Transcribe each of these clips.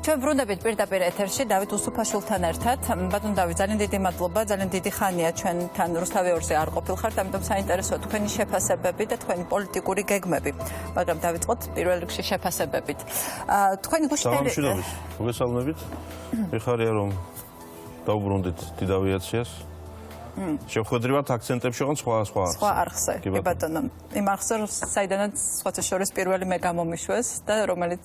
ჩვენ ბრუნდებით პირდაპირ ეთერში დავით უსუფაშვილთან ერთად. ბატონ დავით, ძალიან დიდი მადლობა, ძალიან დიდი ხანია ჩვენთან რუსთავი 2-ზე არ ყოფილხართ, ამიტომ საინტერესოა თქვენი შეფასებები და თქვენი პოლიტიკური გეგმები. მაგრამ დავიწყოთ პირველ რიგში შეფასებებით. თქვენი გუშინდელი მოგესალმებით. მიხარია რომ დაუბრუნდით დიდ ავიაციას. შეხვედრივად აქცენტებში იყო სხვა არხზე. კი ბატონო, იმ არხზე საიდანაც სხვათა შორის პირველი მე გამომიშვეს და რომელიც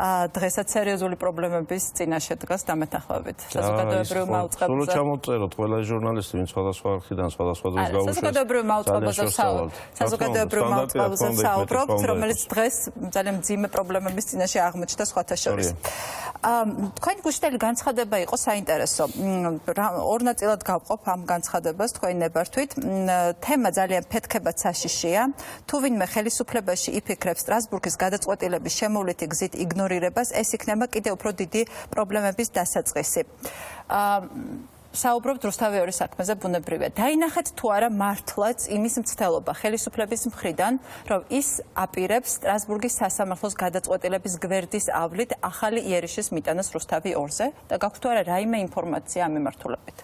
დღესაც სერიოზული პრობლემების წინაშე დგას დამეთანხმებით. საზოგადოებრივ მაუწყებელზე. სულ ჩამოვწეროთ ყველა ჟურნალისტი, ვინც სხვადასხვა არხიდან სხვადასხვა დროს გაუშვეს. საზოგადოებრივ მაუწყებელზე ვსაუბრობთ. საზოგადოებრივ მაუწყებელზე ვსაუბრობთ, რომელიც დღეს ძალიან მძიმე პრობლემების წინაშე აღმოჩნდა სხვათა შორის. თქვენი გუშინდელი განცხადება იყო საინტერესო. ორ ნაწილად გავყოფ ამ განცხადებას თქვენი ნებართვით. თემა ძალიან ფეთქებად საშიშია. თუ ვინმე ხელისუფლებაში იფიქრებს სტრასბურგის გადაწყვეტილების შემოვლითი გზით იგნორირებას, ეს იქნება კიდევ უფრო დიდი პრობლემების დასაწყისი. საუბრობთ რუსთავი 2 საქმეზე ბუნებრივია. დაინახეთ თუ არა მართლაც იმის მცდელობა ხელისუფლების მხრიდან, რომ ის აპირებს სტრასბურგის სასამართლოს გადაწყვეტილების გვერდის ავლით ახალი იერიშის მიტანას რუსთავი 2-ზე და გაქვთ თუ არა რაიმე ინფორმაცია ამ მიმართულებით?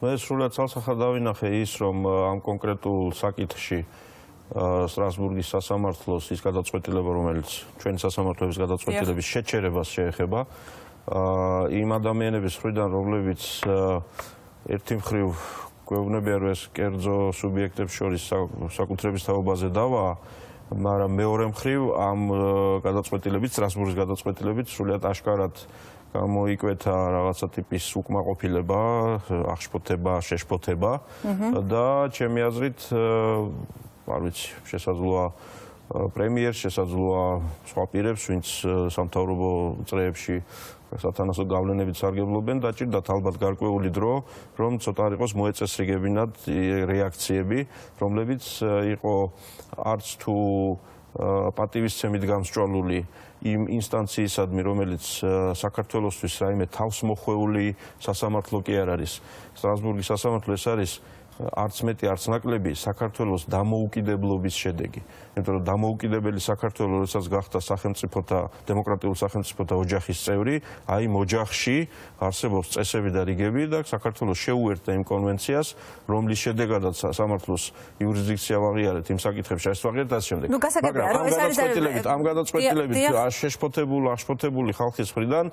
მე სრულად ცალსახად დავინახე ის, რომ ამ კონკრეტულ საკითხში სტრასბურგის სასამართლოს ის გადაწყვეტილება, რომელიც ჩვენი სასამართლოების გადაწყვეტილების შეჩერებას შეეხება, იმ ადამიანების მხრიდან, რომლებიც ერთი მხრივ გვეუბნებიან, რომ ეს კერძო სუბიექტებს შორის საკუთრების თაობაზე დავაა, მაგრამ მეორე მხრივ ამ გადაწყვეტილებით, სტრასბურგის გადაწყვეტილებით სრულად აშკარად გამოიკვეთა რაღაცა ტიპის უკმაყოფილება, აღშფოთება, შეშფოთება და ჩემი აზრით არ ვიცი, შესაძლოა პრემიერს, შესაძლოა სხვა პირებს, ვინც სამთავრობო წრეებში სათანადო გავლენებით სარგებლობენ, დაჭირდათ ალბათ გარკვეული დრო, რომ ცოტა არ იყოს მოეწესრიგებინათ რეაქციები, რომლებიც იყო არც თუ პატივისცემით გამსჭვალული იმ ინსტანციისადმი, რომელიც საქართველოსთვის რაიმე თავსმოხვეული სასამართლო კი არ არის. სტრასბურგის სასამართლო ეს არის არც მეტი, არც ნაკლები საქართველოს დამოუკიდებლობის შედეგი. იმიტომ რომ დამოუკიდებელი საქართველო, როდესაც გახდა სახელმწიფოთა, დემოკრატიულ სახელმწიფოთა ოჯახის წევრი, აი იმ ოჯახში არსებობს წესები და რიგები და საქართველოს შეუერთდა იმ კონვენციას, რომლის შედეგადაც სამართლოს იურისდიქცია ვაღიარეთ, იმ საკითხებში ეს ვაღიარეთ ასე შემდეგ. მაგრამ ამ გადაწყვეტილებით აღშფოთებული ხალხის მხრიდან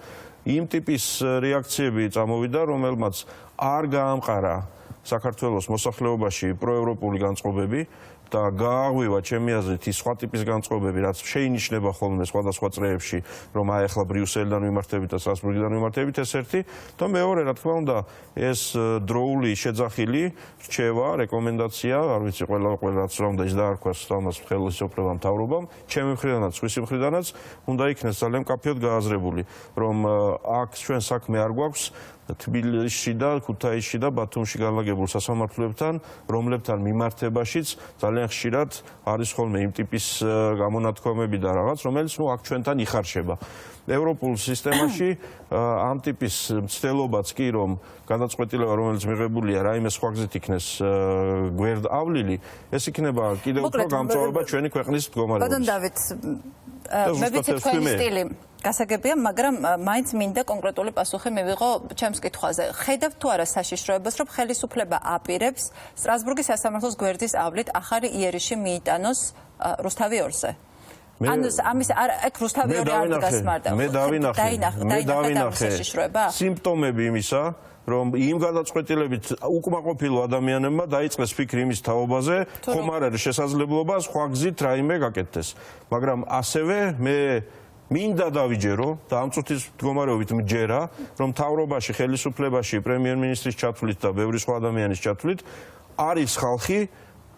იმ ტიპის რეაქციები წამოვიდა, რომელმაც არ გაამყარა საქართველოს მოსახლეობაში პროევროპული განწყობები და გააღვივა ჩემი აზრით ის სხვა ტიპის განწყობები, რაც შეინიშნება ხოლმე სხვადასხვა წრეებში, რომ აი ახლა ბრიუსელიდან ვიმართებით და სტრასბურგიდან ვიმართებით, ეს ერთი და მეორე, რა თქმა უნდა, ეს დროული შეძახილი რჩევა, რეკომენდაცია, არ ვიცი, ყველა რაც რა უნდა ის დაარქვას თამას ხელისუფლებამ, მთავრობამ, ჩემი მხრიდანაც, სხვისი მხრიდანაც უნდა იქნეს ძალიან მკაფიოდ გააზრებული, რომ აქ ჩვენ საქმე არ გვაქვს თბილისში და ქუთაისში და ბათუმში განლაგებულ სასამართლოებთან, რომლებთან მიმართებაშიც ძალიან ხშირად არის ხოლმე იმ ტიპის გამონათქვამები და რაღაც, რომელიც აქ ჩვენთან იხარშება. ევროპულ სისტემაში ამ ტიპის მცდელობაც კი, რომ გადაწყვეტილება, რომელიც მიღებულია, რაიმე სხვა გზით იქნეს გვერდავლილი, ეს იქნება კიდევ უფრო გამწვავება ჩვენი ქვეყნის მდგომარეობის. ბატონ დავით, მე ვიცი თქვენი სტილი გასაგებია, მაგრამ მაინც მინდა კონკრეტული პასუხი მივიღო ჩემს კითხვაზე. ხედავთ თუ არა საშიშროებას, რომ ხელისუფლება აპირებს სტრასბურგის სასამართლოს გვერდის ავლით ახალი იერიში მიიტანოს რუსთავი 2-ზე? ამის აქ რუსთავი 2 არ დგას მარტო. მე დავინახე სიმპტომები იმისა, რომ იმ გადაწყვეტილებით უკმაყოფილო ადამიანებმა დაიწყეს ფიქრი იმის თაობაზე, ხომ არ არის შესაძლებლობა სხვა გზით რაიმე გაკეთდეს. მაგრამ ასევე მე მინდა დავიჯერო და ამ წუთის მდგომარეობით მჯერა, რომ მთავრობაში, ხელისუფლებაში, პრემიერ-მინისტრის ჩათვლით და ბევრი სხვა ადამიანის ჩათვლით არის ხალხი,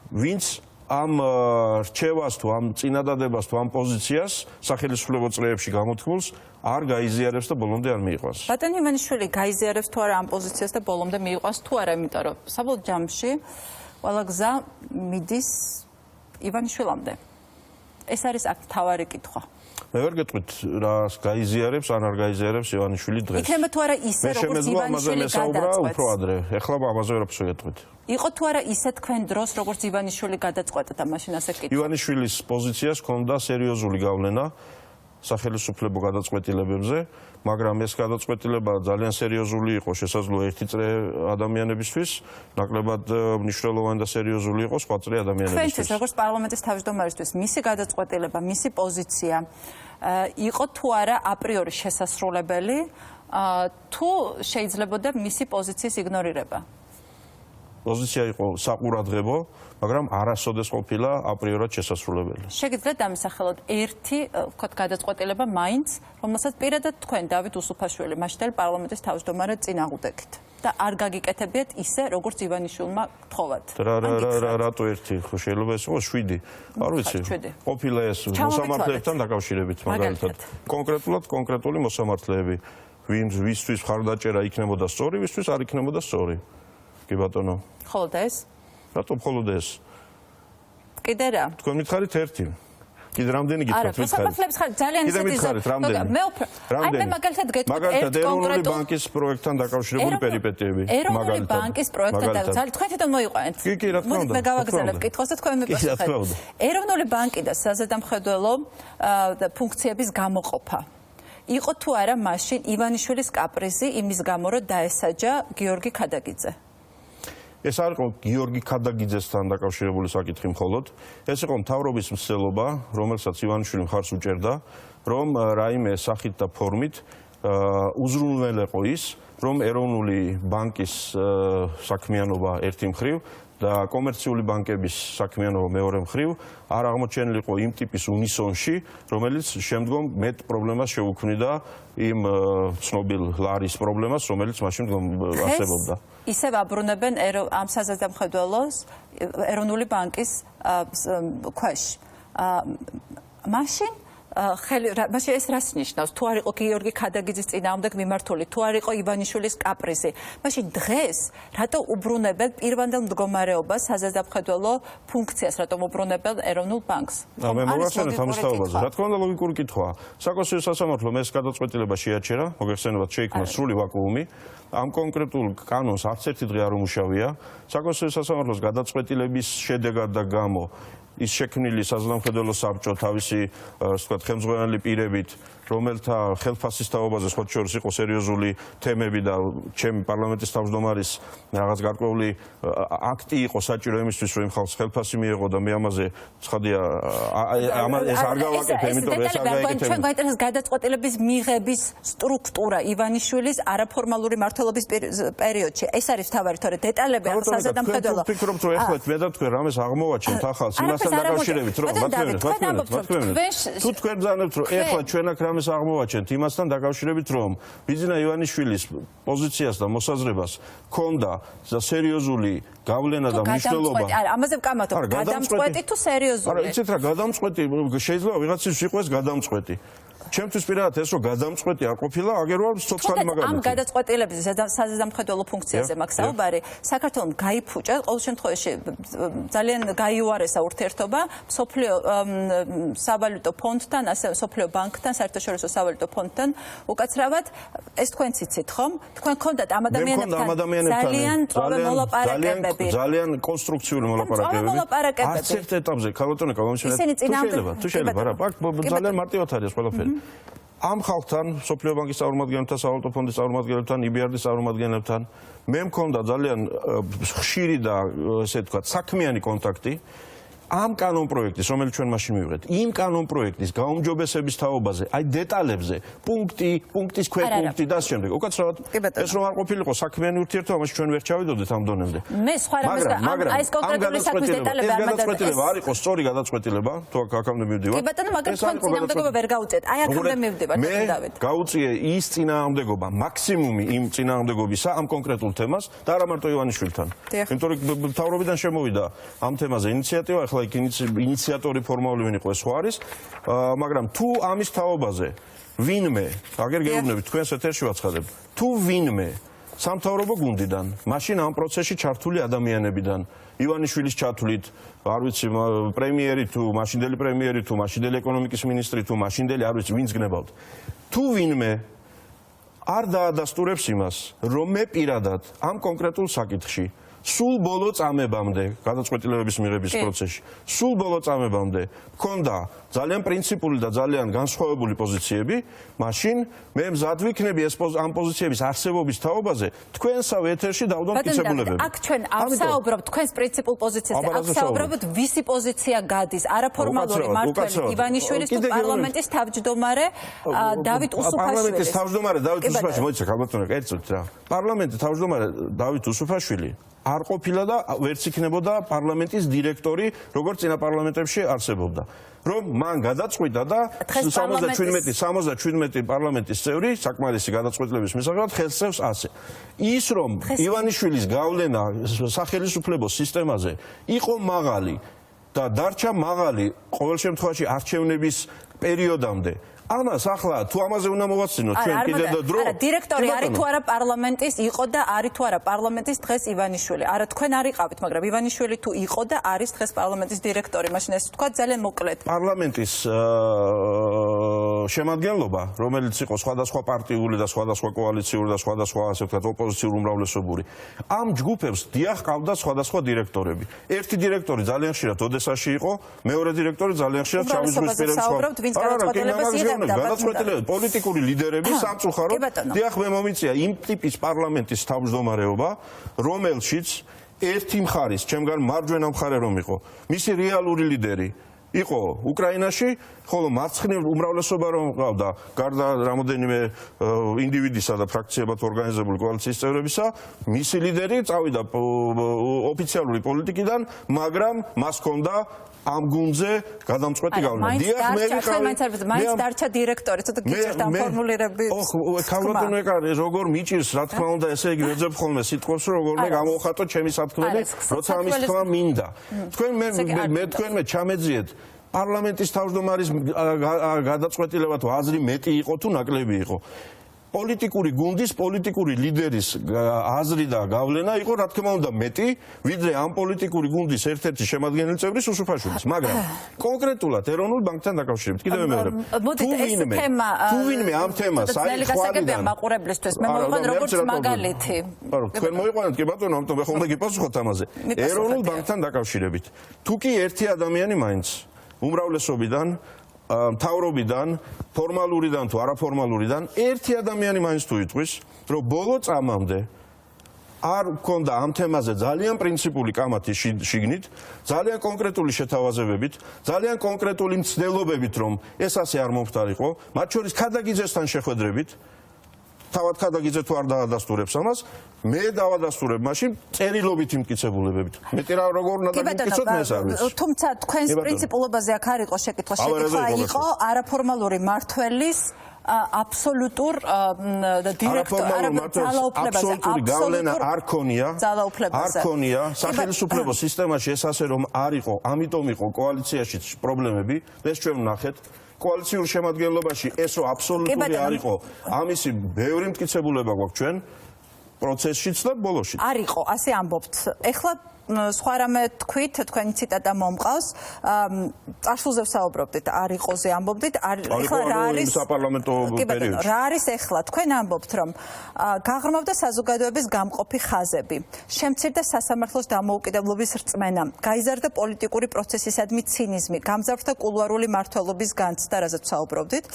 ვინც ამ რჩევას თუ ამ წინადადებას თუ ამ პოზიციას სახელისუფლებო წრეებში გამოთქმულს არ გაიზიარებს და ბოლომდე არ მიიყვანს. ბატონ ივანიშვილი გაიზიარებს თუ არა ამ პოზიციას და ბოლომდე მიიყვანს თუ არა, იმიტომ რომ საბოლოო ჯამში ყველა გზა მიდის ივანიშვილამდე. ეს არის აქ მთავარი კითხვა. მე ვერ გეტყვით რას გაიზიარებს, ან არ გაიზიარებს ივანიშვილი დღეს. იქნება თუ არა ისე, როგორც ივანიშვილი გადაწყვეტს. უფრო ადრე. ეხლა ამაზე ვერაფერს ვეკეთვით. იყო თუ არა ისე თქვენ დროს, როგორც ივანიშვილი გადაწყვეტა და მაშინ ასე კითხვა. ივანიშვილის პოზიციას ჰქონდა სერიოზული გავლენა სახელმწიფო გადაწყვეტილებებზე, მაგრამ ეს გადაწყვეტილება ძალიან სერიოზული იყო, შესაძლოა ერთი წრე ადამიანებისთვის, ნაკლებად მნიშვნელოვანი და სერიოზული იყო სხვა წრე ადამიანებისთვის. თქვენთვის, როგორც პარლამენტის თავმჯდომარისთვის, მისი გადაწყვეტილება, მისი პოზიცია იყო თუ არა აპრიორი შესასრულებელი, თუ შეიძლებოდა მისი პოზიციის იგნორირება? პოზიცია იყო საყურადღებო, მაგრამ არასოდეს ყოფილა აპრიორად შესასრულებელი. შეგიძლიათ დამისახელოთ ერთი, ვთქვათ, გადაწყვეტილება მაინც, რომელსაც პირადად თქვენ დავით უსუფაშვილი, მაშინდელი პარლამენტის თავმჯდომარე წინააღმდეგით და არ გაგიკეთებიათ ისე, როგორც ივანიშვილმა გთხოვათ. რატო ერთი? შეიძლება ეს იყოს 7. არ ვიცი. ყოფილა ეს მოსამართლეებთან დაკავშირებით მაგალითად. კონკრეტული მოსამართლეები, ვისთვის მხარდაჭერა იქნებოდა სწორი, ვისთვის არ იქნებოდა სწორი. კი ბატონო. ხოლო და ეს? რატო მხოლოდ ეს? კიდე რა? თქვენ მითხარით ერთი. კიდე რამდენი გითხრათ მითხარით? მოსამართლეებს ხარ ძალიან ისეთი მე მაგალითად გეტყვით ერთ კონკრეტულ ბანკის პროექტთან დაკავშირებული პერიპეტიები. ეროვნული ბანკის პროექტთან დაკავშირებული. თქვენ თვითონ მოიყვანეთ. კი, რა თქმა უნდა. მე გავაგზავნებ კითხვას და თქვენ მიპასუხეთ. ეროვნული ბანკი და საზედამხედველო ფუნქციების გამოყოფა. იყო თუ არა მაშინ ივანიშვილის კაპრიზი იმის გამო, რომ დაესაჯა გიორგი ქადაგიძე? ეს არ იყო გიორგი ქადაგიძესთან დაკავშირებული საკითხი მხოლოდ. ეს იყო მთავრობის მცდელობა, რომელსაც ივანიშვილი მხარს უჭერდა, რომ რაიმე სახით და ფორმით უზრუნველეყო ის, რომ ეროვნული ბანკის საქმიანობა ერთი მხრივ და კომერციული ბანკების საქმიანობა მეორე მხრივ არ აღმოჩენილიყო იმ ტიპის უნისონში, რომელიც შემდგომ მეტ პრობლემას შეუქმნიდა იმ ცნობილ ლარის პრობლემას, რომელიც მაშინ არსებობდა. ისევ აბრუნებენ ამ საზედამხედველოს ეროვნული ბანკის ქვეშ. მაშინ ეს რას ნიშნავს? თუ არ იყო გიორგი ქადაგიძის წინააღმდეგ მიმართული, თუ არ იყო ივანიშვილის კაპრიზი, მაშინ დღეს რატო უბრუნებენ პირვანდელ მდგომარეობას საზედამხედველო ფუნქციას, რატომ უბრუნებენ ეროვნულ ბანკს? მე მოგახსენებთ ამის თაობაზე. რა თქმა უნდა ლოგიკური კითხვაა. საკონსტიტუციო სასამართლომ ეს გადაწყვეტილება შეაჩერა, მოგეხსენებათ შეიქმნა სრული ვაკუუმი. ამ კონკრეტულ კანონს არც ერთი დღე არ უმუშავია. საკონსტიტუციო სასამართლოს გადაწყვეტილების შედეგად და გამო ის შექმნილი საზედამხედველო საბჭო თავისი ვთქვათ ხელმძღვანელი პირებით, რომელთა ხელფასის თაობაზე სხვა შორის იყო სერიოზული თემები და ჩემი პარლამენტის თავმჯდომარის რაღაც გარკვეული აქტი იყო საჭირო იმისთვის, რომ იმ ხალხს ხელფასი მიეღო და მე ამაზე ცხადია ეს არ გავაკეთე, იმიტომ რომ ეს არ გაიგეთ. ჩვენ გაინტერესებს გადაწყვეტილების მიღების სტრუქტურა ივანიშვილის არაფორმალური მმართველობის პერიოდში. ეს არის თავარი, თორე დეტალები არ საზედამხედველო. ვფიქრობთ, რომ ეხლა მე და თქვენ რამეს აღმოვაჩენთ ახალს იმასთან დაკავშირებით, რომ თუ თქვენ ბრძანებთ, რომ ეხლა ჩვენ აქ რამეს აღმოვაჩენთ იმასთან დაკავშირებით, რომ ბიძინა ივანიშვილის პოზიციას და მოსაზრებას ჰქონდა სერიოზული გავლენა და მნიშვნელობა. არა, ამაზე ვკამათობ. გადამწყვეტი თუ სერიოზული? არა, იცით რა, გადამწყვეტი შეიძლება ვიღაცის იყოს გადამწყვეტი. ჩემთვის პირადად ეს რომ გადამწყვეტი არ ყოფილა, აგერ ვარ ცოცხალი მაგალითი. ამ გადაწყვეტილების საზედამხედველო ფუნქციაზე მაქვს საუბარი. საქართველოს გაიფუჭა, ყოველ შემთხვევაში ძალიან გაიუარესა ურთიერთობა სოფლიო სავალუტო ფონდთან, ასევე სოფლიო ბანკთან, საერთაშორისო სავალუტო ფონდთან. უკაცრავად ეს თქვენც იცით, ხომ? თქვენ გქონდათ ამ ადამიანებთან ძალიან წვავე მოლაპარაკებები. ძალიან კონსტრუქციული მოლაპარაკებები. არც ერთ ეტაპზე ქალბატონო გამომჩნევა. თუ შეიძლება რა, ძალიან მარტივად არის ყველაფერი. ამ ხალხთან, სოფლიო ბანკის წარმომადგენლებთან, სავალუტო ფონდის წარმომადგენლებთან, IBRD-ის წარმომადგენლებთან მე მქონდა ძალიან ხშირი და ესე ვთქვათ, საქმიანი კონტაქტი. ამ კანონპროექტის, რომელიც ჩვენ მაშინ მივიღეთ, იმ კანონპროექტის გაუმჯობესების თაობაზე, აი დეტალებზე, პუნქტის ქვეპუნქტი და ამ შემდეგ. უკაცრავად ეს რომ არ ყოფილიყო საქმიანი ურთიერთობა, მაშინ ჩვენ ვერ ჩავიდოდეთ ამ დონემდე. მე სხვა რამეს აი ეს კონკრეტული საქმის დეტალები არ გადაწყვეტილება არ იყო სწორი გადაწყვეტილება, თუ აქამდე მივდივარ. კი ბატონო, მაგრამ თქვენ წინააღმდეგობა ვერ გაუწიეთ. აი აქამდე მივდივარ, დავით. მე გაუწიე ის წინააღმდეგობა, მაქსიმუმი იმ წინააღმდეგობისა ამ კონკრეტულ თემას და არა მარტო ივანიშვილთან. იმიტომ რომ მთავრობიდან შემოვიდა ამ თემაზე ინიციატივა, ახლა ინიციატორი ფორმალური ვინ იყო ეს ხო არის, მაგრამ თუ ამის თაობაზე ვინმე, აგერ გეუბნებით თქვენს ეთერში ვაცხადებ, თუ ვინმე სამთავრობო გუნდიდან, მაშინ ამ პროცესში ჩართული ადამიანებიდან, ივანიშვილის ჩათვლით, არ ვიცი, პრემიერი თუ მაშინდელი პრემიერი თუ მაშინდელი ეკონომიკის მინისტრი თუ მაშინდელი არ ვიცი, ვინც გნებავთ. თუ ვინმე არ დაადასტურებს იმას, რომ მე პირადად ამ კონკრეტულ საკითხში სულ ბოლო წამებამდე, გადაწყვეტილებების მიღების პროცესში, სულ ბოლო წამებამდე მქონდა ძალიან პრინციპული და ძალიან განსხვავებული პოზიციები, მაშინ მე მზად ვიქნები ამ პოზიციების არსებობის თაობაზე თქვენსავე ეთერში დავდო მტკიცებულებები. აქ ჩვენ ავსაუბრობთ თქვენს პრინციპულ პოზიციაზე, ავსაუბრობთ ვისი პოზიცია გადის, არაფორმალური მმართველი ივანიშვილის თუ პარლამენტის თავმჯდომარე დავით უსუფაშვილის. პარლამენტის თავმჯდომარე დავით უსუფაშვილი, მოიცა ქალბატონო, კერძოდ რა. პარლამენტის თავმჯდომარე დავით უსუფაშვილი არ ყოფილა და ვერც იქნებოდა პარლამენტის დირექტორი, როგორც წინა პარლამენტებში არსებობდა. რომ მან გადაწყვიტა და 77 პარლამენტის წევრი საკმარისი გადაწყვეტილების მისაღებად ხელსწევს ასე. ის რომ ივანიშვილის გავლენა სახელმწიფო სისტემაზე იყო მაღალი და დარჩა მაღალი ყოველ შემთხვევაში არჩევნების პერიოდამდე. ამას ახლა თუ ამაზე უნდა მოვაცინოთ ჩვენ კიდევ და დრო. არა, დირექტორი არის თუ არა პარლამენტის იყო და არის თუ არა პარლამენტის დღეს ივანიშვილი. არა, თქვენ არ იყავით, მაგრამ ივანიშვილი თუ იყო და არის დღეს პარლამენტის დირექტორი, მაშინ ეს თქვა ძალიან მოკლედ. პარლამენტის შემადგენლობა, რომელიც იყო სხვადასხვა პარტიული და სხვადასხვა კოალიციური და სხვადასხვა ასე ვთქვათ ოპოზიციური უმრავლესობური, ამ ჯგუფებს დიახ ყავდა სხვადასხვა დირექტორები. ერთი დირექტორი ძალიან ხშირად ოდესაში იყო, მეორე დირექტორი ძალიან ხშირად ჩავის ზღვის პირების გადაწყვეტილება პოლიტიკური ლიდერები სამწუხაროდ დიახ მე მომიწია იმ ტიპის პარლამენტის თავმჯდომარეობა რომელშიც ერთი მხარის ჩემგან მარჯვენა მხარე რომ იყო მისი რეალური ლიდერი იყო უკრაინაში ხოლო მარცხნივ უმრავლესობა რომ ყავდა გარდა რამოდენიმე ინდივიდისა და ფრაქციებად ორგანიზებული კოალიციის წევრებისა მისი ლიდერი წავიდა ოფიციალური პოლიტიკიდან მაგრამ მას ჰქონდა ამ გუნდზე გადამწყვეტი გავლენა. დიახ, მე ვიყავი. მაინც დარჩა დირექტორი, ცოტა გიჭირდა ამ ფორმულირების. ქალბატონო ეკარე, როგორ მიჭირს, რა თქმა უნდა, ესე იგი ვეძებ ხოლმე სიტყვებს, რომ როგორმე გამოვხატო ჩემი სათქმელი, როცა ამის თქმა მინდა. თქვენ ჩამეძიეთ პარლამენტის თავმჯდომარის გადაწყვეტილება თუ აზრი მეტი იყო თუ ნაკლები იყო. პოლიტიკური გუნდის, პოლიტიკური ლიდერის აზრი და გავლენა იყო, რა თქმა უნდა, მეტი, ვიდრე ამ პოლიტიკური გუნდის ერთ-ერთი შემადგენელი წევრის უსუფაშვილის, მაგრამ კონკრეტულად ეროვნულ ბანკთან დაკავშირებით, კიდევ მეორე. თუ ვინმე ამ თემას აიხვალიდან მაყურებლისთვის, მე მოვიყვან როგორც მაგალითი. თქვენ მოვიყვანეთ კი ბატონო, ამიტომ მე ხომ მეგიპასუხოთ ამაზე. ეროვნულ ბანკთან დაკავშირებით. თუ კი ერთი ადამიანი მაინც უმრავლესობიდან მთავრობიდან, ფორმალურიდან თუ არაფორმალურიდან ერთი ადამიანი მაინც თუ იტყვის, რომ ბოლო წამამდე არ მქონდა ამ თემაზე ძალიან პრინციპული კამათი შიგნით, ძალიან კონკრეტული შეთავაზებებით, ძალიან კონკრეტული მცდელობებით, რომ ეს ასე არ მომხდარიყო, მათ შორის ქადაგიძესთან შეხვედრებით, თავად ქადაგიძე თუ არ დაადასტურებს ამას, მე დავადასტურებ მაშინ წერილობით იმტკიცებულებებით. მეტი რა როგორ უნდა დამტკიცოთ მე ეს არ ვიცი. თუმცა თქვენს პრინციპულობაზე აქ არ იყო შეკითხვა, შეკითხვა იყო არაფორმალური მმართველის აბსოლუტურ ძალაუფლებაზე, აბსოლუტური გავლენა არ ქონია. არ ქონია სახელმწიფო სისტემაში ეს ასე რომ არ იყო, ამიტომ იყო კოალიციაშიც პრობლემები, ეს ჩვენ ვნახეთ. კოალიციურ შემადგენლობაში ესო აბსოლუტური არ იყო. ამისი ბევრი მტკიცებულება გვაქვს ჩვენ პროცესშიც და ბოლოში. არ იყო, ასე ამბობთ. ეხლა სხვა რამე თქვით, თქვენი ციტატა მომყავს. წარსულზე ვსაუბრობდით, არ იყოზე ამბობდით. ეხლა რა არის საპარლამენტო პერიოდში? რა არის ეხლა? თქვენ ამბობთ, რომ გაღრმავდა საზოგადოების გამყოფი ხაზები. შემცირდა სასამართლოს დამოუკიდებლობის რწმენა, გაიზარდა პოლიტიკური პროცესისადმი ცინიზმი, გამძარცდა კულუარული მმართველობის განცდა, რაზეც ვსაუბრობდით.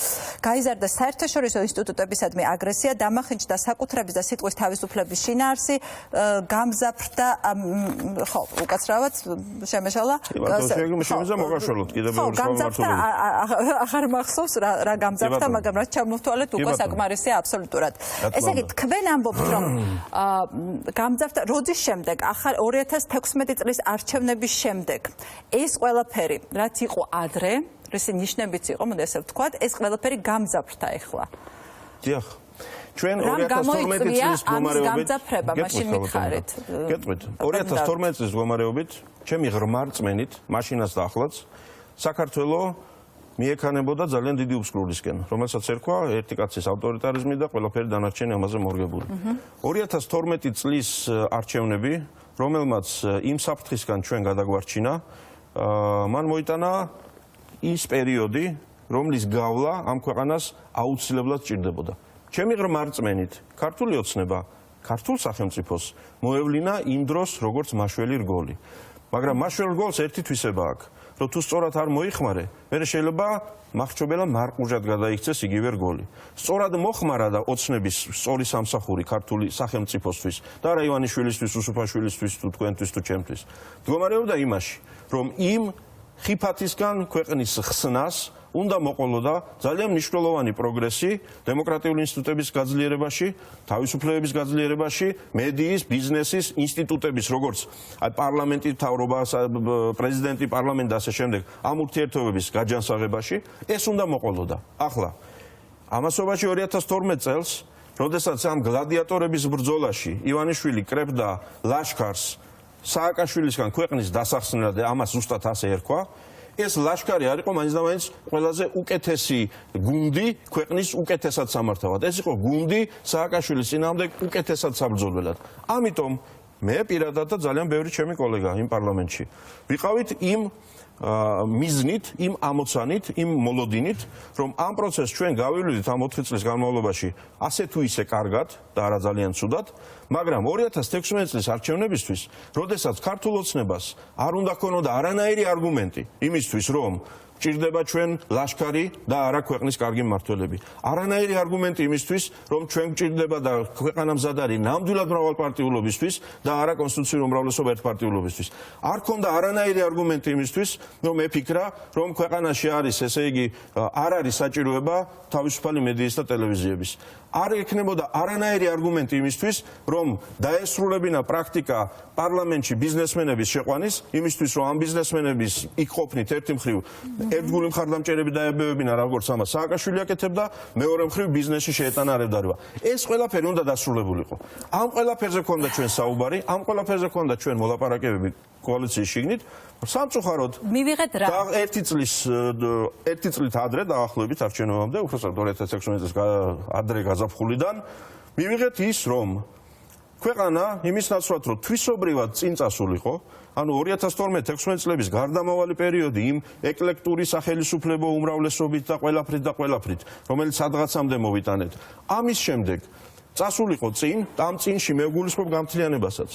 გაიზარდა საერთაშორისო ინსტიტუტებისადმი აგრესია, დამახინჯდა საკუთრების და სიტყვის თავისუფლების შინაარსი, გამძაფრდა ხო, უკაცრავად შემეშალა. შემეშალა მოგაშალოთ კიდევ ბევრი გამძაფრდა აღარ მახსოვს რა გამძაფრდა, მაგრამ რაც ჩამოვთვალეთ უკვე საკმარისია აბსოლუტურად. ესე იგი, თქვენ ამბობთ, რომ გამძაფრდა როდის შემდეგ, ახალ 2016 წლის არჩევნების შემდეგ ეს ყველაფერი, რაც იყო ადრე, რისი ნიშნებიც იყო, მოდი ასე ვთქვათ, ეს ყველაფერი გამძაფრდა ეხლა. დიახ. ჩვენ 2012 წლის მდგომარეობით მაშინ მითხარით. გეტყვით. 2012 წლის მდგომარეობით, ჩემი ღრმა რწმენით, მაშინაც და ახლაც საქართველოს მიექანებოდა ძალიან დიდი უსქლურისკენ, რომელსაც ერქვა ერთი კაცის ავტორიტარიზმი და ყველაფერი დანარჩენი ამაზე მორგებული. 2012 წლის არჩევნები, რომელმაც იმ საფრთხისგან ჩვენ გადაგვარჩინა, მან მოიტანა ის პერიოდი, რომლის გავლა ამ ქვეყანას აუცილებლად სჭირდებოდა. ჩემი ღრმა რწმენით, ქართული ოცნება ქართულ სახელმწიფოს მოევლინა იმ დროს როგორც მაშველი რგოლი. მაგრამ მაშველ რგოლს ერთი თვისება აქვს, რომ თუ სწორად არ მოიხმარე, მერე შეიძლება მახრჩობელა მარყუჟად გადაიქცეს იგივე რგოლი. სწორად მოხმარა და ოცნების სწორი სამსახური ქართული სახელმწიფოსთვის და არა ივანიშვილისთვის, უსუფაშვილისთვის თუ თქვენთვის თუ ჩემთვის. მდგომარეობდა იმაში, რომ იმ ხიფათისგან ქვეყნის ხსნას უნდა მოყოლოდა ძალიან მნიშვნელოვანი პროგრესი დემოკრატიული ინსტიტუტების გაძლიერებაში, თავისუფლებების გაძლიერებაში, მედიის, ბიზნესის, ინსტიტუტების, როგორც პარლამენტი, მთავრობა, პრეზიდენტი, პარლამენტი და ასე შემდეგ, ამ ურთიერთობების გაჯანსაღებაში, ეს უნდა მოყოლოდა. ახლა ამასობაში 2012 წელს, როდესაც ამ გლადიატორების ბრძოლაში ივანიშვილი კრებდა ლაშქარს სააკაშვილისგან ქვეყნის დასახსნელად და ამას ზუსტად ასე ერქვა, ეს ლაშქარი არ იყო მაინც და მაინც ყველაზე უკეთესი გუნდი ქვეყნის უკეთესად სამართავად. ეს იყო გუნდი სააკაშვილის წინააღმდეგ უკეთესად საბრძოლველად. ამიტომ მე პირადად და ძალიან ბევრი ჩემი კოლეგა იმ პარლამენტში ვიყავით იმ მიზნით, იმ ამოცანით, იმ მოლოდინით, რომ ამ პროცესს ჩვენ გავივლიდით ამ 4 წლის განმავლობაში ასე თუ ისე კარგად და არა ძალიან ცუდად, მაგრამ 2016 წლის არჩევნებისთვის, როდესაც ქართულ ოცნებას არ უნდა ქონოდა არანაირი არგუმენტი იმისთვის, რომ ჭირდება ჩვენ ლაშქარი და არა ქვეყნის კარგი მმართველები. არანაირი არგუმენტი იმისთვის, რომ ჩვენ გჭირდება და ქვეყანა მზად არის ნამდვილად მრავალპარტიულობისთვის და არა კონსტიტუციური უმრავლესობა ერთპარტიულობისთვის. არ ქონდა არანაირი არგუმენტი იმისთვის, რომ ეფიქრა, რომ ქვეყანაში არის, ესე იგი, არ არის საჭიროება თავისუფალი მედიის და ტელევიზიების. არ ექნებოდა არანაირი არგუმენტი იმისთვის, რომ დაესრულებინა პრაქტიკა პარლამენტში ბიზნესმენების შეყვანის, იმისთვის, რომ ამ ბიზნესმენების იქ ყოფნით ერთი მხრივ ერთგული მხარდამჭერები დაებევებინა, როგორც ამას სააკაშვილი აკეთებდა, მეორე მხრივ ბიზნესში შეეტანა არევდარება. ეს ყველაფერი უნდა დასრულებულიყო. ამ ყველაფერზე ქონდა ჩვენ საუბარი, ამ ყველაფერზე ქონდა ჩვენ მოლაპარაკებები კოალიციის შიგნით. სამწუხაროდ მივიღეთ რა? ერთი წლით ადრე დაახლოებით არჩევნებამდე, უბრალოდ 2016 წლის ადრე გაზაფხულიდან მივიღეთ ის, რომ ქვეყანა იმის ნაცვლად, რომ თვისობრივად წინ წასულიყო, ანუ 2012-16 წლების გარდამავალი პერიოდი იმ ეკლექტური სახელისუფლებო უმრავლესობით და ყველაფრით, რომელიც სადღაცამდე მოვიტანეთ. ამის შემდეგ წასულიყო წინ, ამ წინში მე ვგულისხმობ გამთლიანებასაც.